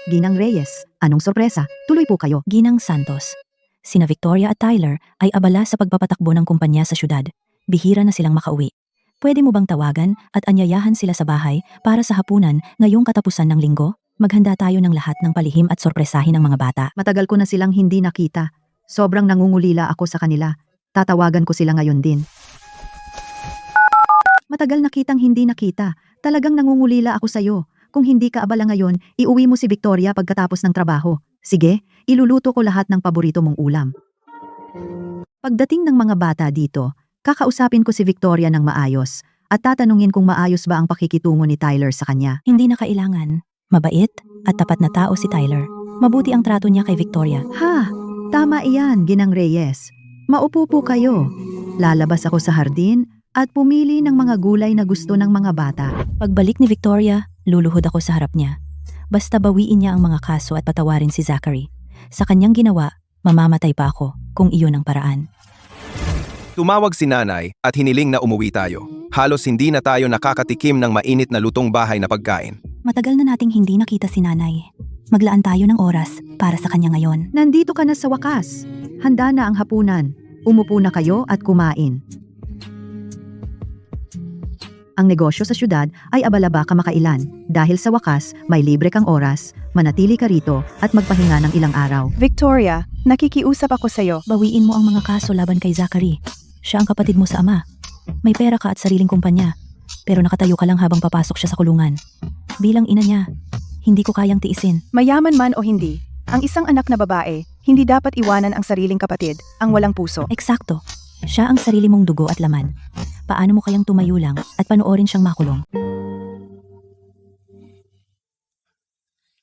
Ginang Reyes, anong sorpresa? Tuloy po kayo. Ginang Santos. Sina Victoria at Tyler ay abala sa pagpapatakbo ng kumpanya sa syudad. Bihira na silang makauwi. Pwede mo bang tawagan at anyayahan sila sa bahay para sa hapunan ngayong katapusan ng linggo? Maghanda tayo ng lahat ng palihim at sorpresahin ng mga bata. Matagal ko na silang hindi nakita. Sobrang nangungulila ako sa kanila. Tatawagan ko sila ngayon din. Matagal na kitang hindi nakita. Talagang nangungulila ako sa'yo. Kung hindi ka abala ngayon, iuwi mo si Victoria pagkatapos ng trabaho. Sige, iluluto ko lahat ng paborito mong ulam. Pagdating ng mga bata dito, kakausapin ko si Victoria ng maayos at tatanungin kung maayos ba ang pakikitungo ni Tyler sa kanya. Hindi na kailangan. Mabait at tapat na tao si Tyler. Mabuti ang trato niya kay Victoria. Ha, tama iyan, Ginang Reyes. Maupo po kayo. Lalabas ako sa hardin at pumili ng mga gulay na gusto ng mga bata. Pagbalik ni Victoria, luluhod ako sa harap niya. Basta bawiin niya ang mga kaso at patawarin si Zachary. Sa kanyang ginawa, mamamatay pa ako kung iyon ang paraan. Tumawag si nanay at hiniling na umuwi tayo. Halos hindi na tayo nakakatikim ng mainit na lutong bahay na pagkain. Matagal na nating hindi nakita si nanay. Maglaan tayo ng oras para sa kanya ngayon. Nandito ka na sa wakas. Handa na ang hapunan. Umupo na kayo at kumain. Ang negosyo sa syudad ay abala ba kamakailan. Dahil sa wakas, may libre kang oras, manatili ka rito at magpahinga ng ilang araw. Victoria, nakikiusap ako sa'yo. Bawiin mo ang mga kaso laban kay Zachary. Siya ang kapatid mo sa ama. May pera ka at sariling kumpanya. Pero nakatayo ka lang habang papasok siya sa kulungan. Bilang ina niya, hindi ko kayang tiisin. Mayaman man o hindi, ang isang anak na babae, hindi dapat iwanan ang sariling kapatid, ang walang puso. Eksakto. Siya ang sarili mong dugo at laman. Paano mo kayang tumayo lang at panoorin siyang makulong?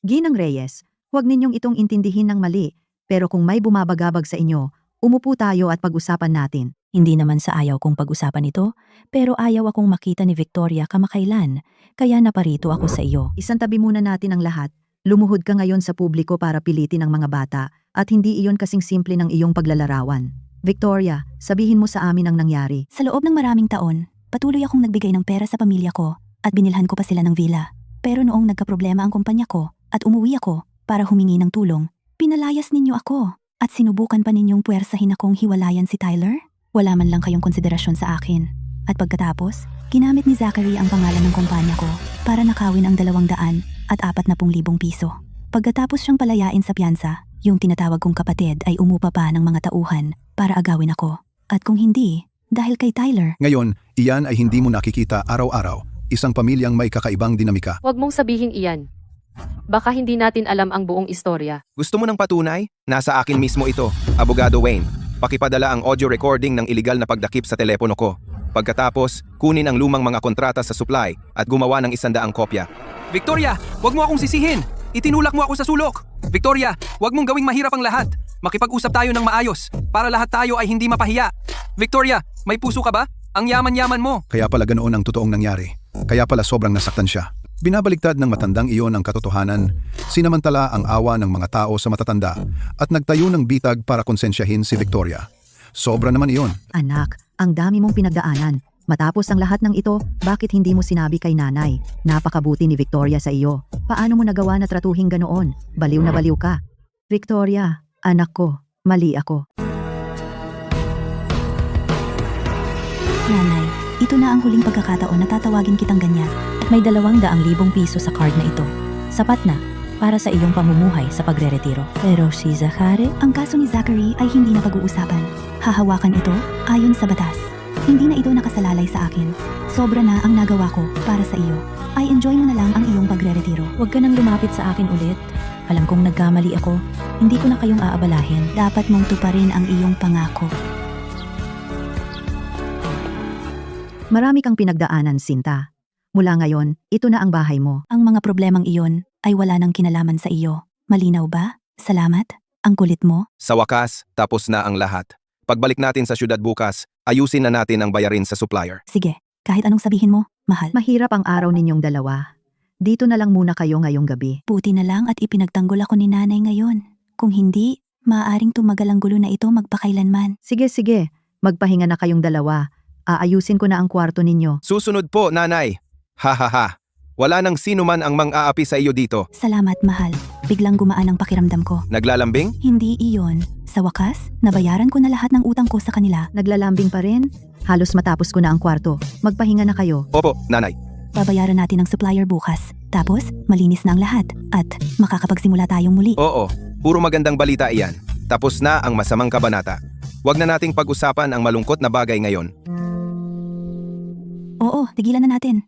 Ginang Reyes, huwag ninyong itong intindihin ng mali. Pero kung may bumabagabag sa inyo, umupo tayo at pag-usapan natin. Hindi naman sa ayaw kong pag-usapan ito, pero ayaw akong makita ni Victoria kamakailan, kaya naparito ako sa iyo. Isang tabi muna natin ang lahat. Lumuhod ka ngayon sa publiko para pilitin ang mga bata at hindi iyon kasing simple ng iyong paglalarawan. Victoria, sabihin mo sa amin ang nangyari. Sa loob ng maraming taon, patuloy akong nagbigay ng pera sa pamilya ko at binilhan ko pa sila ng villa. Pero noong nagkaproblema ang kumpanya ko at umuwi ako para humingi ng tulong, pinalayas ninyo ako at sinubukan pa ninyong puwersahin akong hiwalayan si Tyler? Wala man lang kayong konsiderasyon sa akin. At pagkatapos, ginamit ni Zachary ang pangalan ng kumpanya ko para nakawin ang 200,000 at 40,000 piso. Pagkatapos siyang palayain sa piyansa, yung tinatawag kong kapatid ay umupa pa ng mga tauhan para agawin ako. At kung hindi, dahil kay Tyler. Ngayon, iyan ay hindi mo nakikita araw-araw. Isang pamilyang may kakaibang dinamika. Huwag mong sabihin iyan. Baka hindi natin alam ang buong istorya. Gusto mo ng patunay? Nasa akin mismo ito, Abogado Wayne. Pakipadala ang audio recording ng iligal na pagdakip sa telepono ko. Pagkatapos, kunin ang lumang mga kontrata sa supply at gumawa ng 100 kopya. Victoria, wag mo akong sisihin! Itinulak mo ako sa sulok! Victoria, wag mong gawing mahirap ang lahat. Makipag-usap tayo ng maayos para lahat tayo ay hindi mapahiya. Victoria, may puso ka ba? Ang yaman-yaman mo. Kaya pala ganoon ang totoong nangyari. Kaya pala sobrang nasaktan siya. Binabaliktad ng matandang iyon ang katotohanan, sinamantala ang awa ng mga tao sa matatanda at nagtayo ng bitag para konsensyahin si Victoria. Sobra naman iyon. Anak, ang dami mong pinagdaanan. Matapos ang lahat ng ito, bakit hindi mo sinabi kay nanay? Napakabuti ni Victoria sa iyo. Paano mo nagawa na tratuhin ganoon? Baliw na baliw ka. Victoria, anak ko, mali ako. Nanay, ito na ang huling pagkakataon na tatawagin kitang ganyan. May 200,000 piso sa card na ito. Sapat na para sa iyong pamumuhay sa pagre-retiro. Pero si Zachary, ang kaso ni Zachary ay hindi na pag-uusapan. Hahawakan ito ayon sa batas. Hindi na ito nakasalalay sa akin. Sobra na ang nagawa ko para sa iyo. Ay enjoy mo na lang ang iyong pagre-retiro. Huwag ka nang lumapit sa akin ulit. Alam kong nagkamali ako. Hindi ko na kayong aabalahin. Dapat mong tuparin ang iyong pangako. Marami kang pinagdaanan, Sinta. Mula ngayon, ito na ang bahay mo. Ang mga problemang iyon ay wala nang kinalaman sa iyo. Malinaw ba? Salamat. Ang kulit mo. Sa wakas, tapos na ang lahat. Pagbalik natin sa syudad bukas, ayusin na natin ang bayarin sa supplier. Sige, kahit anong sabihin mo, mahal. Mahirap ang araw ninyong dalawa. Dito na lang muna kayo ngayong gabi. Buti na lang at ipinagtanggol ako ni nanay ngayon. Kung hindi, maaaring tumagal ang gulo na ito magpakailanman. Sige, magpahinga na kayong dalawa. Aayusin ko na ang kwarto ninyo. Susunod po, nanay. Ha. Wala nang sino man ang mang-aapi sa iyo dito. Salamat, mahal. Biglang gumaan ang pakiramdam ko. Naglalambing? Hindi iyon. Sa wakas, nabayaran ko na lahat ng utang ko sa kanila. Naglalambing pa rin? Halos matapos ko na ang kwarto. Magpahinga na kayo. Opo, nanay. Babayaran natin ang supplier bukas. Tapos, malinis na ang lahat. At makakapagsimula tayong muli. Oo, puro magandang balita iyan. Tapos na ang masamang kabanata. Huwag na nating pag-usapan ang malungkot na bagay ngayon. Oo, tigilan na natin.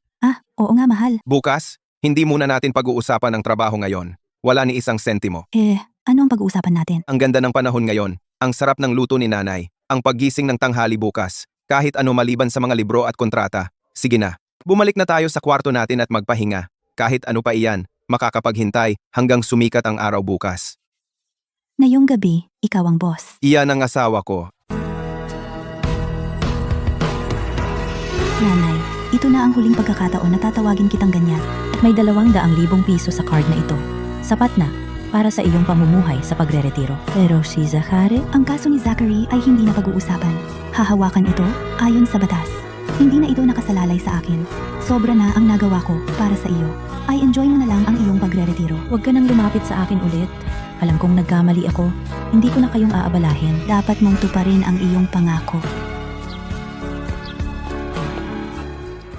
Oo nga, mahal. Bukas, hindi muna natin pag-uusapan ang trabaho ngayon. Wala ni isang sentimo. Ano ang pag-uusapan natin? Ang ganda ng panahon ngayon. Ang sarap ng luto ni nanay. Ang paggising ng tanghali bukas. Kahit ano maliban sa mga libro at kontrata. Sige na. Bumalik na tayo sa kwarto natin at magpahinga. Kahit ano pa iyan, makakapaghintay hanggang sumikat ang araw bukas. Ngayong gabi, ikaw ang boss. Iyan ang asawa ko. Nanay, ito na ang huling pagkakataon na tatawagin kitang ganyan. May 200,000 piso sa card na ito. Sapat na para sa iyong pamumuhay sa pagre-retiro. Pero si Zachary, ang kaso ni Zachary ay hindi na pag-uusapan. Hahawakan ito ayon sa batas. Hindi na ito nakasalalay sa akin. Sobra na ang nagawa ko para sa iyo. Ay enjoy mo na lang ang iyong pagre-retiro. Huwag ka nang lumapit sa akin ulit. Alam kong nagkamali ako. Hindi ko na kayong aabalahin. Dapat mong tuparin ang iyong pangako.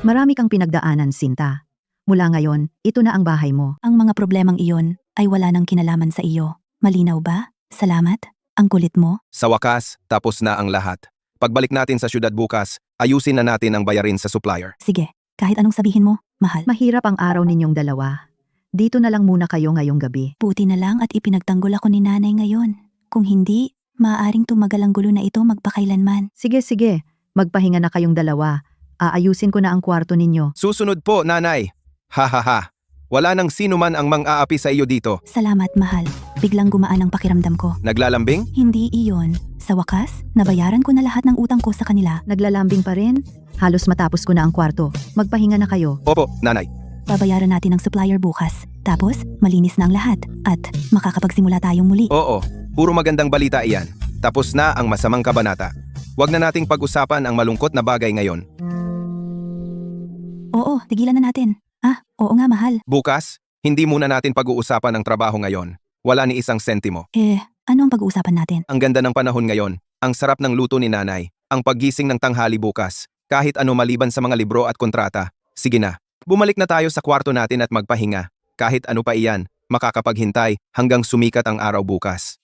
Marami kang pinagdaanan, Sinta. Mula ngayon, ito na ang bahay mo. Ang mga problemang iyon ay wala nang kinalaman sa iyo. Malinaw ba? Salamat. Ang kulit mo. Sa wakas, tapos na ang lahat. Pagbalik natin sa syudad bukas, ayusin na natin ang bayarin sa supplier. Sige, kahit anong sabihin mo, mahal. Mahirap ang araw ninyong dalawa. Dito na lang muna kayo ngayong gabi. Buti na lang at ipinagtanggol ako ni nanay ngayon. Kung hindi, maaaring tumagal ang gulo na ito magpakailanman. Sige, magpahinga na kayong dalawa. Aayusin ko na ang kwarto ninyo. Susunod po, nanay. Ha. Wala nang sino man ang mang-aapi sa iyo dito. Salamat, mahal. Biglang gumaan ang pakiramdam ko. Naglalambing? Hindi iyon. Sa wakas, nabayaran ko na lahat ng utang ko sa kanila. Naglalambing pa rin? Halos matapos ko na ang kwarto. Magpahinga na kayo. Opo, nanay. Babayaran natin ang supplier bukas. Tapos, malinis na ang lahat at makakapagsimula tayong muli. Oo, puro magandang balita iyan. Tapos na ang masamang kabanata. Huwag na nating pag-usapan ang malungkot na bagay ngayon. Oo, tigilan na natin. Oo nga mahal. Bukas, hindi muna natin pag-uusapan ang trabaho ngayon. Wala ni isang sentimo. Ano ang pag-uusapan natin? Ang ganda ng panahon ngayon, ang sarap ng luto ni nanay, ang paggising ng tanghali bukas, kahit ano maliban sa mga libro at kontrata. Sige na, bumalik na tayo sa kwarto natin at magpahinga. Kahit ano pa iyan, makakapaghintay hanggang sumikat ang araw bukas.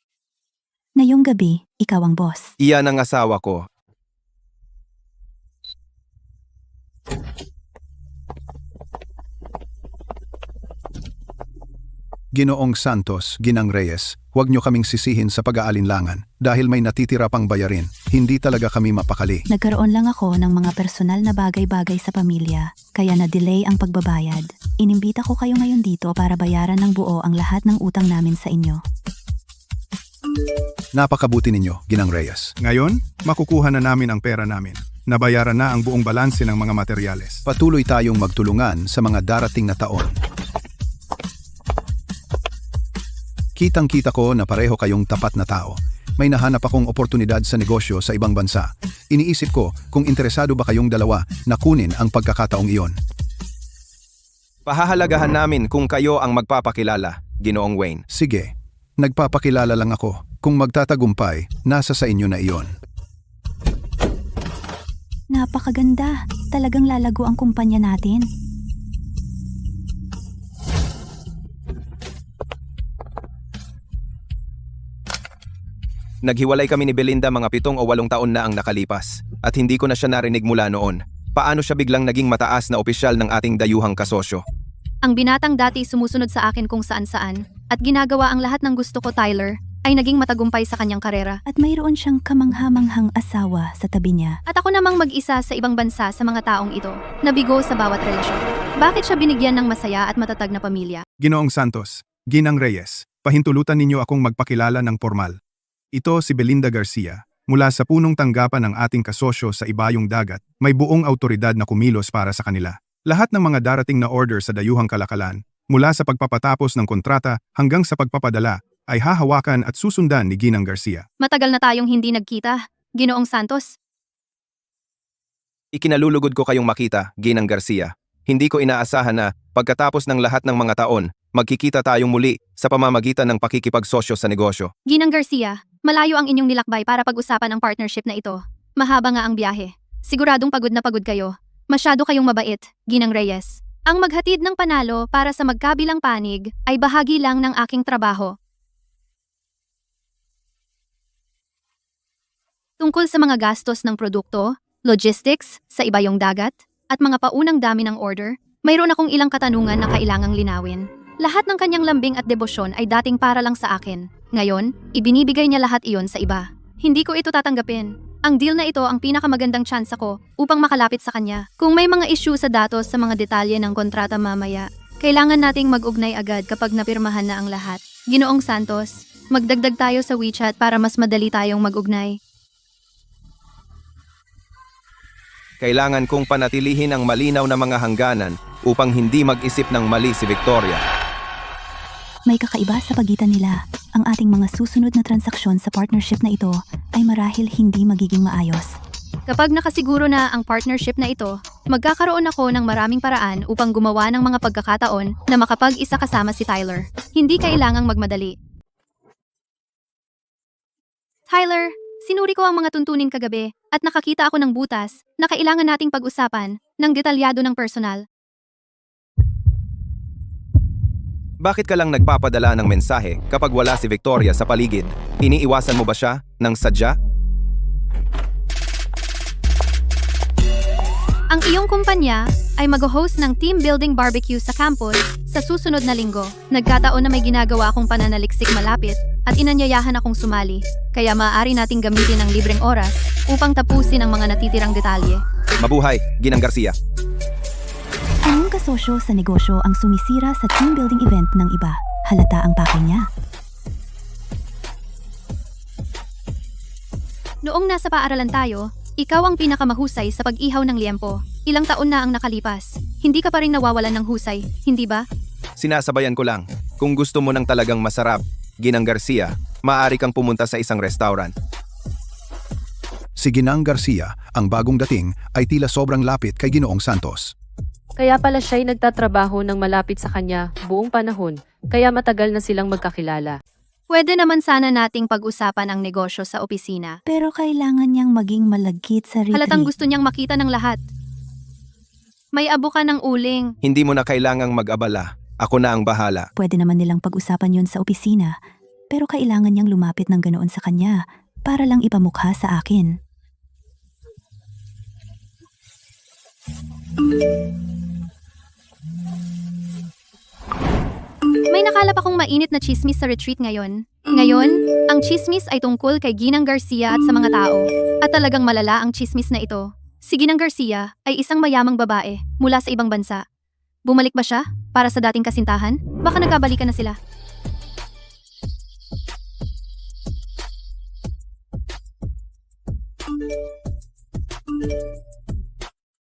Ngayong gabi, ikaw ang boss. Iyan ang asawa ko. Ginoong Santos, Ginang Reyes, huwag niyo kaming sisihin sa pag-aalinlangan dahil may natitira pang bayarin. Hindi talaga kami mapakali. Nagkaroon lang ako ng mga personal na bagay-bagay sa pamilya, kaya na-delay ang pagbabayad. Inimbita ko kayo ngayon dito para bayaran ng buo ang lahat ng utang namin sa inyo. Napakabuti ninyo, Ginang Reyes. Ngayon, makukuha na namin ang pera namin. Nabayaran na ang buong balanse ng mga materyales. Patuloy tayong magtulungan sa mga darating na taon. Kitang-kita ko na pareho kayong tapat na tao. May nahanap akong oportunidad sa negosyo sa ibang bansa. Iniisip ko kung interesado ba kayong dalawa na kunin ang pagkakataong iyon. Pahahalagahan namin kung kayo ang magpapakilala, Ginoong Wayne. Sige, nagpapakilala lang ako. Kung magtatagumpay, nasa sa inyo na iyon. Napakaganda. Talagang lalago ang kumpanya natin. Naghiwalay kami ni Belinda mga 7 o 8 taon na ang nakalipas at hindi ko na siya narinig mula noon. Paano siya biglang naging mataas na opisyal ng ating dayuhang kasosyo? Ang binatang dati sumusunod sa akin kung saan-saan at ginagawa ang lahat ng gusto ko, Tyler, ay naging matagumpay sa kanyang karera. At mayroon siyang kamanghamanghang asawa sa tabi niya. At ako namang mag-isa sa ibang bansa sa mga taong ito, nabigo sa bawat relasyon. Bakit siya binigyan ng masaya at matatag na pamilya? Ginoong Santos, Ginang Reyes, pahintulutan ninyo akong magpakilala ng formal. Ito si Belinda Garcia. Mula sa punong tanggapan ng ating kasosyo sa Ibayong Dagat, may buong autoridad na kumilos para sa kanila. Lahat ng mga darating na order sa dayuhang kalakalan, mula sa pagpapatapos ng kontrata hanggang sa pagpapadala, ay hahawakan at susundan ni Ginang Garcia. Matagal na tayong hindi nagkita, Ginoong Santos. Ikinalulugod ko kayong makita, Ginang Garcia. Hindi ko inaasahan na, pagkatapos ng lahat ng mga taon, magkikita tayong muli sa pamamagitan ng pakikipagsosyo sa negosyo. Ginang Garcia, malayo ang inyong nilakbay para pag-usapan ang partnership na ito. Mahaba nga ang biyahe. Siguradong pagod na pagod kayo. Masyado kayong mabait, Ginang Reyes. Ang maghatid ng panalo para sa magkabilang panig ay bahagi lang ng aking trabaho. Tungkol sa mga gastos ng produkto, logistics, sa Ibayong Dagat, at mga paunang dami ng order, mayroon akong ilang katanungan na kailangang linawin. Lahat ng kanyang lambing at debosyon ay dating para lang sa akin. Ngayon, ibinibigay niya lahat iyon sa iba. Hindi ko ito tatanggapin. Ang deal na ito ang pinakamagandang tsansa ko upang makalapit sa kanya. Kung may mga issue sa datos sa mga detalye ng kontrata mamaya, kailangan nating mag-ugnay agad kapag napirmahan na ang lahat. Ginoong Santos, magdagdag tayo sa WeChat para mas madali tayong mag-ugnay. Kailangan kong panatilihin ang malinaw na mga hangganan upang hindi mag-isip ng mali si Victoria. May kakaiba sa pagitan nila. Ang ating mga susunod na transaksyon sa partnership na ito ay marahil hindi magiging maayos. Kapag nakasiguro na ang partnership na ito, magkakaroon ako ng maraming paraan upang gumawa ng mga pagkakataon na makapag-isa kasama si Tyler. Hindi kailangang magmadali. Tyler, sinuri ko ang mga tuntunin kagabi at nakakita ako ng butas na kailangan nating pag-usapan ng detalyado ng personal. Bakit ka lang nagpapadala ng mensahe kapag wala si Victoria sa paligid? Iniiwasan mo ba siya ng sadya? Ang iyong kumpanya ay mag-host ng team building barbecue sa campus sa susunod na linggo. Nagkataon na may ginagawa akong pananaliksik malapit at inanyayahan akong sumali. Kaya maaari nating gamitin ang libreng oras upang tapusin ang mga natitirang detalye. Mabuhay, Ginang Garcia. Anong kasosyo sa negosyo ang sumisira sa team building event ng iba? Halata ang pake niya. Noong nasa paaralan tayo, ikaw ang pinakamahusay sa pag-ihaw ng liempo. Ilang taon na ang nakalipas. Hindi ka pa rin nawawalan ng husay, hindi ba? Sinasabayan ko lang. Kung gusto mo ng talagang masarap, Ginang Garcia, maaari kang pumunta sa isang restaurant. Si Ginang Garcia, ang bagong dating, ay tila sobrang lapit kay Ginoong Santos. Kaya pala siya'y nagtatrabaho ng malapit sa kanya buong panahon, kaya matagal na silang magkakilala. Pwede naman sana nating pag-usapan ang negosyo sa opisina. Pero kailangan niyang maging malagkit sa retreat. Halatang gusto niyang makita ng lahat. May abo ka ng uling. Hindi mo na kailangang mag-abala. Ako na ang bahala. Pwede naman nilang pag-usapan yun sa opisina. Pero kailangan niyang lumapit ng ganoon sa kanya para lang ipamukha sa akin. May nakalap akong mainit na chismis sa retreat ngayon. Ngayon, ang chismis ay tungkol kay Ginang Garcia at sa mga tao. At talagang malala ang chismis na ito. Si Ginang Garcia ay isang mayamang babae mula sa ibang bansa. Bumalik ba siya para sa dating kasintahan? Baka nagkabalikan na sila.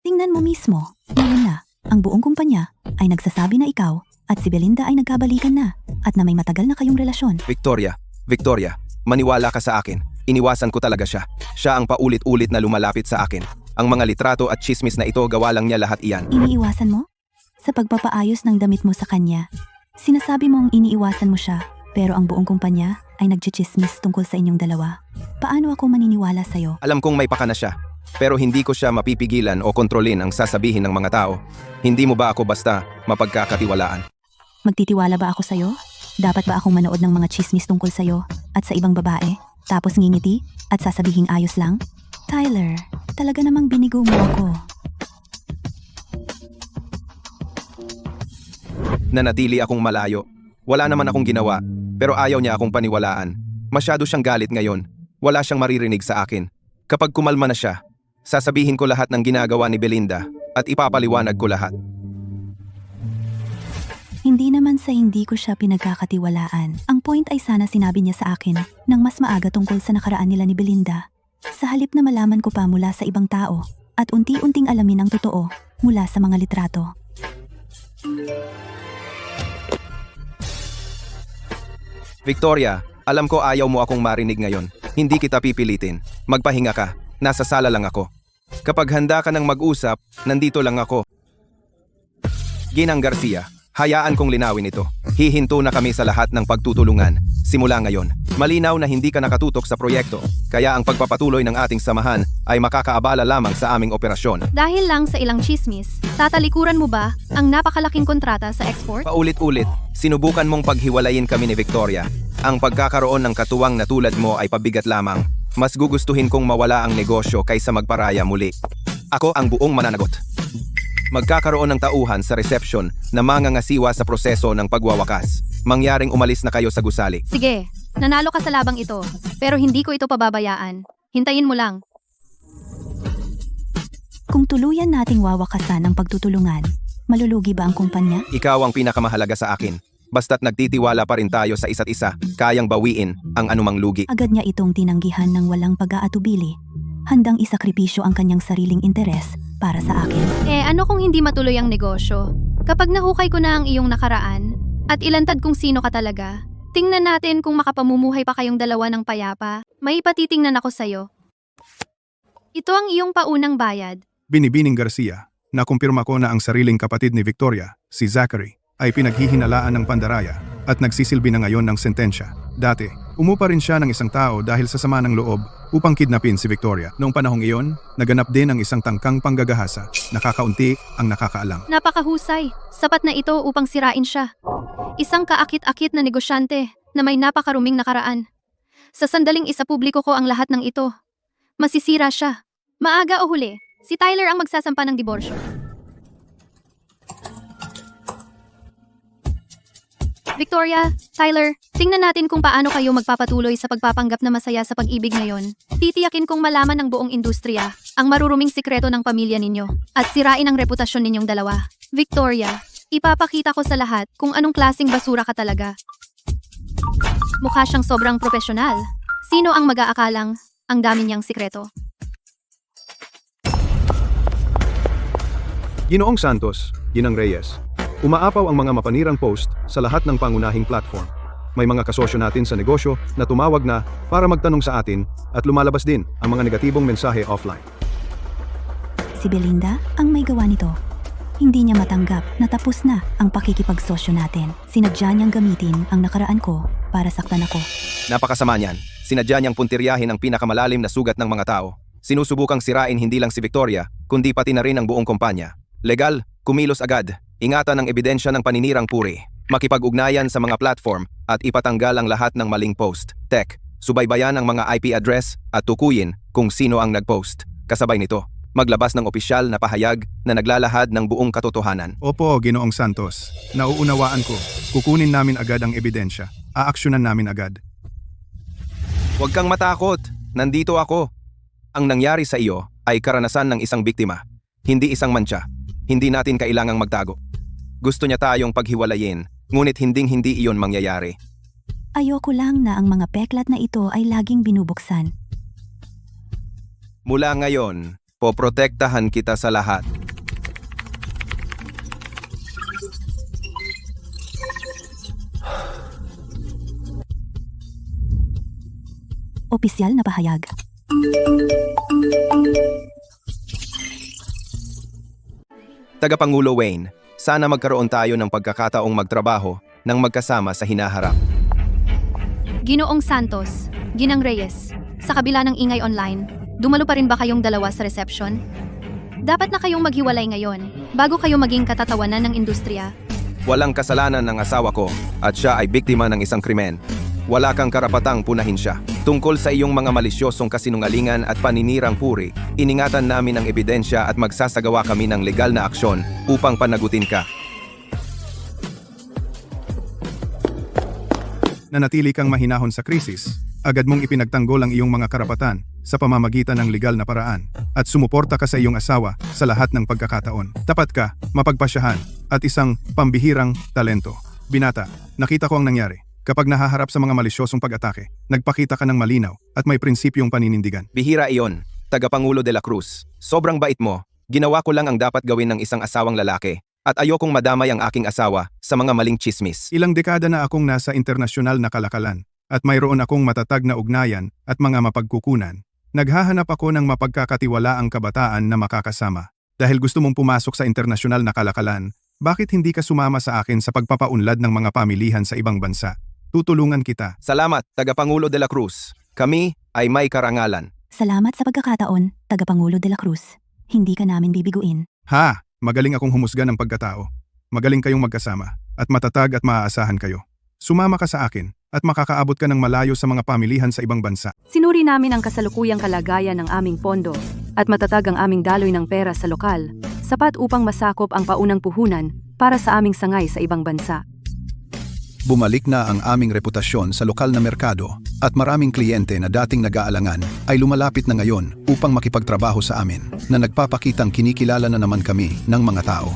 Tingnan mo mismo, ngayon na, ang buong kumpanya ay nagsasabi na ikaw at si Belinda ay nagkabalikan na at na may matagal na kayong relasyon. Victoria, maniwala ka sa akin. Iniwasan ko talaga siya. Siya ang paulit-ulit na lumalapit sa akin. Ang mga litrato at chismis na ito, gawa lang niya lahat iyan. Iniiwasan mo? Sa pagpapaayos ng damit mo sa kanya. Sinasabi mong iniiwasan mo siya, pero ang buong kumpanya ay nagchichismis tungkol sa inyong dalawa. Paano ako maniniwala sa'yo? Alam kong may pakana siya, pero hindi ko siya mapipigilan o kontrolin ang sasabihin ng mga tao. Hindi mo ba ako basta mapagkakatiwalaan? Magtitiwala ba ako sa'yo? Dapat ba akong manood ng mga chismis tungkol sa'yo at sa ibang babae, tapos ngingiti at sasabihing ayos lang? Tyler, talaga namang binigo mo ako. Nanatili akong malayo. Wala naman akong ginawa, pero ayaw niya akong paniwalaan. Masyado siyang galit ngayon. Wala siyang maririnig sa akin. Kapag kumalma na siya, sasabihin ko lahat ng ginagawa ni Belinda at ipapaliwanag ko lahat. Hindi naman sa hindi ko siya pinagkakatiwalaan. Ang point ay sana sinabi niya sa akin nang mas maaga tungkol sa nakaraan nila ni Belinda. Sa halip na malaman ko pa mula sa ibang tao at unti-unting alamin ang totoo mula sa mga litrato. Victoria, alam ko ayaw mo akong marinig ngayon. Hindi kita pipilitin. Magpahinga ka. Nasa sala lang ako. Kapag handa ka ng mag-usap, nandito lang ako. Ginang Garcia, hayaan kong linawin ito. Hihinto na kami sa lahat ng pagtutulungan. Simula ngayon, malinaw na hindi ka nakatutok sa proyekto, kaya ang pagpapatuloy ng ating samahan ay makakaabala lamang sa aming operasyon. Dahil lang sa ilang chismis, tatalikuran mo ba ang napakalaking kontrata sa export? Paulit-ulit, sinubukan mong paghiwalayin kami ni Victoria. Ang pagkakaroon ng katuwang na tulad mo ay pabigat lamang. Mas gugustuhin kong mawala ang negosyo kaysa magparaya muli. Ako ang buong mananagot. Magkakaroon ng tauhan sa reception na mangangasiwa sa proseso ng pagwawakas. Mangyaring umalis na kayo sa gusali. Sige, nanalo ka sa labang ito, pero hindi ko ito pababayaan. Hintayin mo lang. Kung tuluyan nating wawakasan ang pagtutulungan, malulugi ba ang kumpanya? Ikaw ang pinakamahalaga sa akin. Basta't nagtitiwala pa rin tayo sa isa't isa, kayang bawiin ang anumang lugi. Agad niya itong tinanggihan ng walang pag-aatubili. Handang isakripisyo ang kanyang sariling interes para sa akin. Ano kung hindi matuloy ang negosyo? Kapag nahukay ko na ang iyong nakaraan, at ilantad kung sino ka talaga, tingnan natin kung makapamumuhay pa kayong dalawa ng payapa. May patitingnan ako sa'yo. Ito ang iyong paunang bayad. Binibining Garcia, nakumpirma ko na ang sariling kapatid ni Victoria, si Zachary, ay pinaghihinalaan ng pandaraya at nagsisilbi na ngayon ng sentensya. Dati, umupa rin siya ng isang tao dahil sa sama ng loob upang kidnapin si Victoria. Noong panahong iyon, naganap din ang isang tangkang panggagahasa. Nakakaunti ang nakakaalam. Napakahusay. Sapat na ito upang sirain siya. Isang kaakit-akit na negosyante na may napakaruming nakaraan. Sa sandaling isapubliko ko ang lahat ng ito, masisira siya. Maaga o huli, si Tyler ang magsasampa ng diborsyo. Victoria, Tyler, tingnan natin kung paano kayo magpapatuloy sa pagpapanggap na masaya sa pag-ibig ngayon. Titiyakin kong malaman ng buong industriya ang maruruming sikreto ng pamilya ninyo at sirain ang reputasyon ninyong dalawa. Victoria, ipapakita ko sa lahat kung anong klaseng basura ka talaga. Mukha siyang sobrang profesional. Sino ang mag-aakalang ang dami niyang sikreto? Ginoong Santos, Ginang Reyes. Umaapaw ang mga mapanirang post sa lahat ng pangunahing platform. May mga kasosyo natin sa negosyo na tumawag na para magtanong sa atin at lumalabas din ang mga negatibong mensahe offline. Si Belinda ang may gawa nito. Hindi niya matanggap na tapos na ang pakikipagsosyo natin. Sinadya niyang gamitin ang nakaraan ko para saktan ako. Napakasama niyan. Sinadya niyang puntiryahin ang pinakamalalim na sugat ng mga tao. Sinusubukang sirain hindi lang si Victoria, kundi pati na rin ang buong kumpanya. Legal, kumilos agad, ingatan ang ebidensya ng paninirang puri, makipag-ugnayan sa mga platform at ipatanggal ang lahat ng maling post. Subaybayan ang mga IP address at tukuyin kung sino ang nag-post. Kasabay nito, maglabas ng opisyal na pahayag na naglalahad ng buong katotohanan. Opo, Ginoong Santos. Nauunawaan ko. Kukunin namin agad ang ebidensya. Aaksyonan namin agad. Huwag kang matakot. Nandito ako. Ang nangyari sa iyo ay karanasan ng isang biktima. Hindi isang mantsa. Hindi natin kailangang magtago. Gusto niya tayong paghiwalayin, ngunit hinding-hindi iyon mangyayari. Ayoko lang na ang mga peklat na ito ay laging binubuksan. Mula ngayon, poprotektahan kita sa lahat. Opisyal na pahayag. Tagapangulo Wayne, sana magkaroon tayo ng pagkakataong magtrabaho ng magkasama sa hinaharap. Ginoong Santos, Ginang Reyes, sa kabila ng ingay online, dumalo pa rin ba kayong dalawa sa reception? Dapat na kayong maghiwalay ngayon, bago kayo maging katatawanan ng industriya. Walang kasalanan ng asawa ko at siya ay biktima ng isang krimen. Wala kang karapatang punahin siya. Tungkol sa iyong mga malisyosong kasinungalingan at paninirang puri, iningatan namin ang ebidensya at magsasagawa kami ng legal na aksyon upang panagutin ka. Nanatili kang mahinahon sa krisis. Agad mong ipinagtanggol ang iyong mga karapatan sa pamamagitan ng legal na paraan at sumuporta ka sa iyong asawa sa lahat ng pagkakataon. Tapat ka, mapagpasyahan at isang pambihirang talento. Binata, nakita ko ang nangyari. Kapag nahaharap sa mga malisyosong pag-atake, nagpakita ka ng malinaw at may prinsipyong paninindigan. Bihira iyon, Tagapangulo de la Cruz. Sobrang bait mo. Ginawa ko lang ang dapat gawin ng isang asawang lalaki. At ayokong madamay ang aking asawa sa mga maling chismis. Ilang dekada na akong nasa internasyonal na kalakalan at mayroon akong matatag na ugnayan at mga mapagkukunan. Naghahanap ako ng mapagkakatiwalaang kabataan na makakasama. Dahil gusto mong pumasok sa internasyonal na kalakalan, bakit hindi ka sumama sa akin sa pagpapaunlad ng mga pamilihan sa ibang bansa? Tutulungan kita. Salamat, Tagapangulo de la Cruz. Kami ay may karangalan. Salamat sa pagkakataon, Tagapangulo de la Cruz. Hindi ka namin bibiguin. Ha! Magaling akong humusga ng pagkatao. Magaling kayong magkasama at matatag at maaasahan kayo. Sumama ka sa akin at makakaabot ka ng malayo sa mga pamilihan sa ibang bansa. Sinuri namin ang kasalukuyang kalagayan ng aming pondo at matatag ang aming daloy ng pera sa lokal, sapat upang masakop ang paunang puhunan para sa aming sangay sa ibang bansa. Bumalik na ang aming reputasyon sa lokal na merkado at maraming kliyente na dating nag-aalangan ay lumalapit na ngayon upang makipagtrabaho sa amin na nagpapakitang kinikilala na naman kami ng mga tao.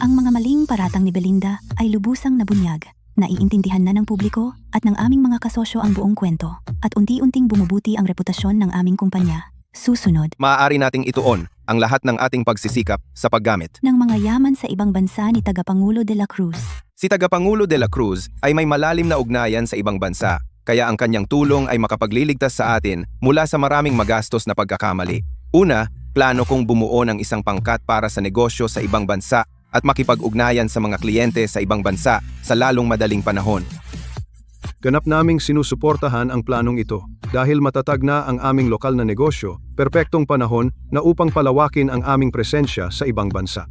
Ang mga maling paratang ni Belinda ay lubusang nabunyag. Naiintindihan na ng publiko at ng aming mga kasosyo ang buong kwento at unti-unting bumubuti ang reputasyon ng aming kumpanya. Susunod, Maaari nating ituon ang lahat ng ating pagsisikap sa paggamit. ng mga yaman sa ibang bansa ni Tagapangulo de la Cruz. Si Tagapangulo de la Cruz ay may malalim na ugnayan sa ibang bansa, kaya ang kanyang tulong ay makapagliligtas sa atin mula sa maraming magastos na pagkakamali. Una, plano kong bumuo ng isang pangkat para sa negosyo sa ibang bansa at makipag-ugnayan sa mga kliyente sa ibang bansa sa lalong madaling panahon. Ganap naming sinusuportahan ang planong ito dahil matatag na ang aming lokal na negosyo, perpektong panahon na upang palawakin ang aming presensya sa ibang bansa.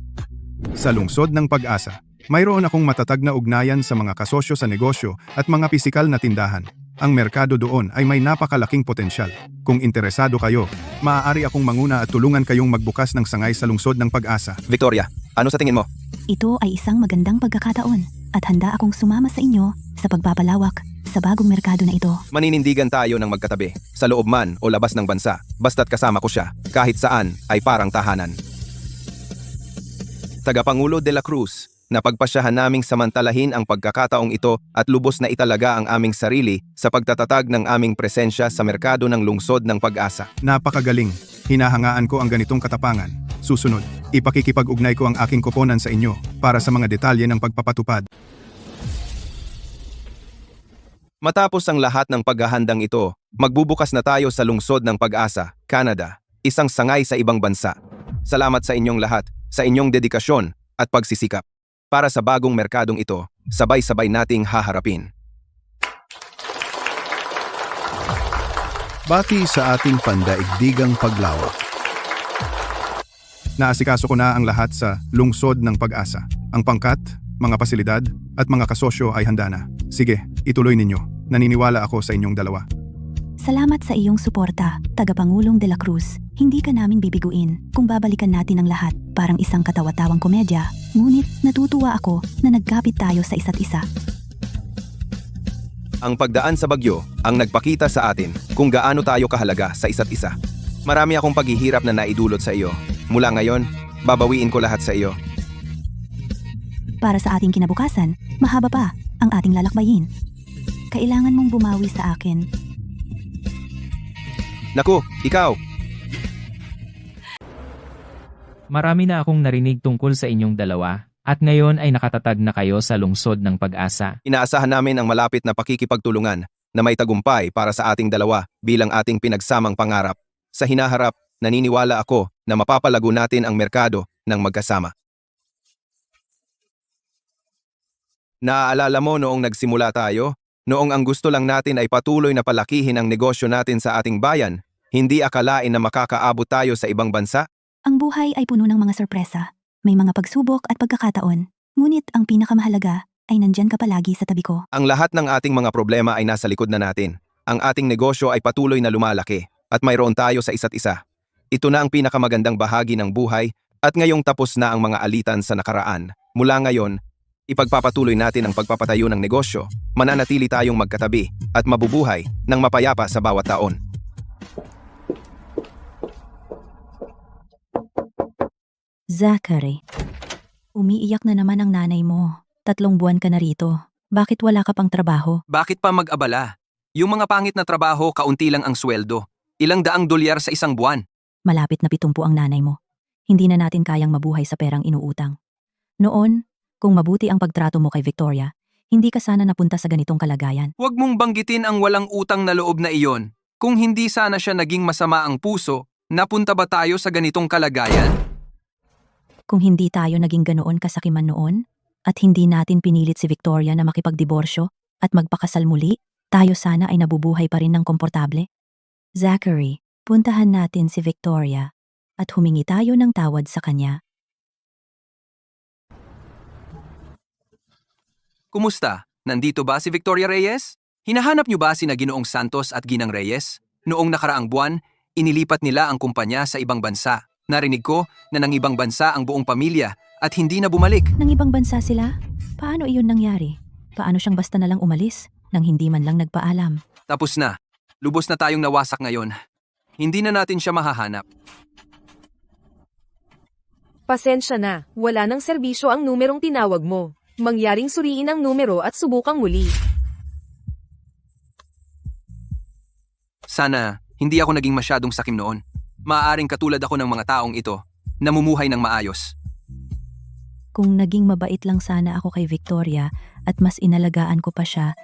Sa lungsod ng Pag-asa, mayroon akong matatag na ugnayan sa mga kasosyo sa negosyo at mga pisikal na tindahan. Ang merkado doon ay may napakalaking potensyal. Kung interesado kayo, maaari akong manguna at tulungan kayong magbukas ng sangay sa lungsod ng Pag-asa. Victoria, ano sa tingin mo? Ito ay isang magandang pagkakataon at handa akong sumama sa inyo sa pagpapalawak sa bagong merkado na ito. Maninindigan tayo ng magkatabi, sa loob man o labas ng bansa, basta't kasama ko siya, kahit saan ay parang tahanan. Tagapangulo de la Cruz, napagpasyahan naming samantalahin ang pagkakataong ito at lubos na italaga ang aming sarili sa pagtatatag ng aming presensya sa merkado ng lungsod ng Pag-asa. Napakagaling. Hinahangaan ko ang ganitong katapangan. Susunod, ipakikipag-ugnay ko ang aking koponan sa inyo para sa mga detalye ng pagpapatupad. Matapos ang lahat ng paghahandang ito, magbubukas na tayo sa lungsod ng Pag-asa, Canada, isang sangay sa ibang bansa. Salamat sa inyong lahat, sa inyong dedikasyon at pagsisikap. Para sa bagong merkadong ito, sabay-sabay nating haharapin. Bati sa ating pandaigdigang paglawak. Naasikaso ko na ang lahat sa lungsod ng Pag-asa. Ang pangkat, mga pasilidad, at mga kasosyo ay handa na. Sige, ituloy ninyo. Naniniwala ako sa inyong dalawa. Salamat sa iyong suporta, Tagapangulong de la Cruz. Hindi ka naming bibiguin kung babalikan natin ang lahat parang isang katawa-tawang komedya. Ngunit natutuwa ako na nagkapit tayo sa isa't isa. Ang pagdaan sa bagyo ang nagpakita sa atin kung gaano tayo kahalaga sa isa't isa. Marami akong paghihirap na naidulot sa iyo. Mula ngayon, babawiin ko lahat sa iyo. Para sa ating kinabukasan, mahaba pa ang ating lalakbayin. Kailangan mong bumawi sa akin. Naku, ikaw! Marami na akong narinig tungkol sa inyong dalawa, at ngayon ay nakatatag na kayo sa lungsod ng Pag-asa. Inaasahan namin ang malapit na pakikipagtulungan na may tagumpay para sa ating dalawa bilang ating pinagsamang pangarap. Sa hinaharap, naniniwala ako na mapapalago natin ang merkado ng magkasama. Naaalala mo noong nagsimula tayo? Noong ang gusto lang natin ay patuloy na palakihin ang negosyo natin sa ating bayan, hindi akalain na makakaabot tayo sa ibang bansa? Ang buhay ay puno ng mga sorpresa. May mga pagsubok at pagkakataon. Ngunit ang pinakamahalaga ay nandyan ka palagi sa tabi ko. Ang lahat ng ating mga problema ay nasa likod na natin. Ang ating negosyo ay patuloy na lumalaki at mayroon tayo sa isa't isa. Ito na ang pinakamagandang bahagi ng buhay at ngayong tapos na ang mga alitan sa nakaraan. Mula ngayon, ipagpapatuloy natin ang pagpapatayo ng negosyo, mananatili tayong magkatabi at mabubuhay ng mapayapa sa bawat taon. Zachary, umiiyak na naman ang nanay mo. 3 buwan ka na rito. Bakit wala ka pang trabaho? Bakit pa mag-abala? Yung mga pangit na trabaho, kaunti lang ang sweldo. Ilang daang dolyar sa isang buwan. Malapit na 70 ang nanay mo. Hindi na natin kayang mabuhay sa perang inuutang. Noon, kung mabuti ang pagtrato mo kay Victoria, hindi ka sana napunta sa ganitong kalagayan. Huwag mong banggitin ang walang utang na loob na iyon. Kung hindi sana siya naging masama ang puso, napunta ba tayo sa ganitong kalagayan? Kung hindi tayo naging ganoon kasakiman noon, at hindi natin pinilit si Victoria na makipagdiborsyo at magpakasal muli, tayo sana ay nabubuhay pa rin ng komportable. Zachary, puntahan natin si Victoria at humingi tayo ng tawad sa kanya. Kumusta? Nandito ba si Victoria Reyes? Hinahanap niyo ba sina Ginoong Santos at Ginang Reyes? Noong nakaraang buwan, inilipat nila ang kumpanya sa ibang bansa. Narinig ko na ng ibang bansa ang buong pamilya at hindi na bumalik. Nang ibang bansa sila? Paano iyon nangyari? Paano siyang basta na lang umalis nang hindi man lang nagpaalam? Tapos na. Lubos na tayong nawasak ngayon. Hindi na natin siya mahahanap. Pasensya na, wala ng serbisyo ang numerong tinawag mo. Mangyaring suriin ang numero at subukang muli. Sana, hindi ako naging masyadong sakim noon. Maaaring katulad ako ng mga taong ito, namumuhay ng maayos. Kung naging mabait lang sana ako kay Victoria at mas inalagaan ko pa siya,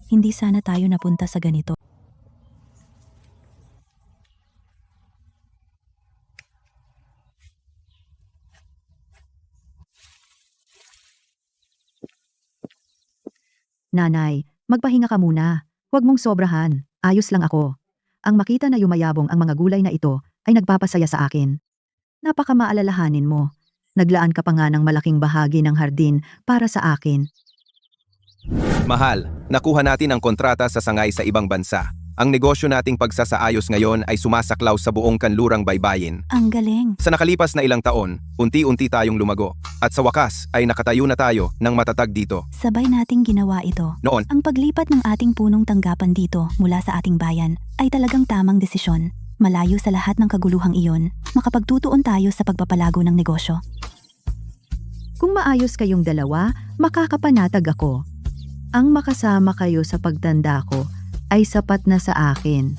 hindi sana tayo napunta sa ganito. Nanay, magpahinga ka muna. Huwag mong sobrahan. Ayos lang ako. Ang makita na yumayabong ang mga gulay na ito ay nagpapasaya sa akin. Napakamaalalahanin mo. Naglaan ka pa nga ng malaking bahagi ng hardin para sa akin. Mahal, nakuha natin ang kontrata sa sangay sa ibang bansa. Ang negosyo nating pagsasaayos ngayon ay sumasaklaw sa buong kanlurang baybayin. Ang galing. Sa nakalipas na ilang taon, unti-unti tayong lumago. At sa wakas ay nakatayo na tayo ng matatag dito. Sabay nating ginawa ito. Noon, Ang paglipat ng ating punong tanggapan dito mula sa ating bayan ay talagang tamang desisyon. Malayo sa lahat ng kaguluhang iyon, makapagtutuon tayo sa pagpapalago ng negosyo. Kung maayos kayong dalawa, makakapanatag ako. Ang makasama kayo sa pagtanda ko ay sapat na sa akin.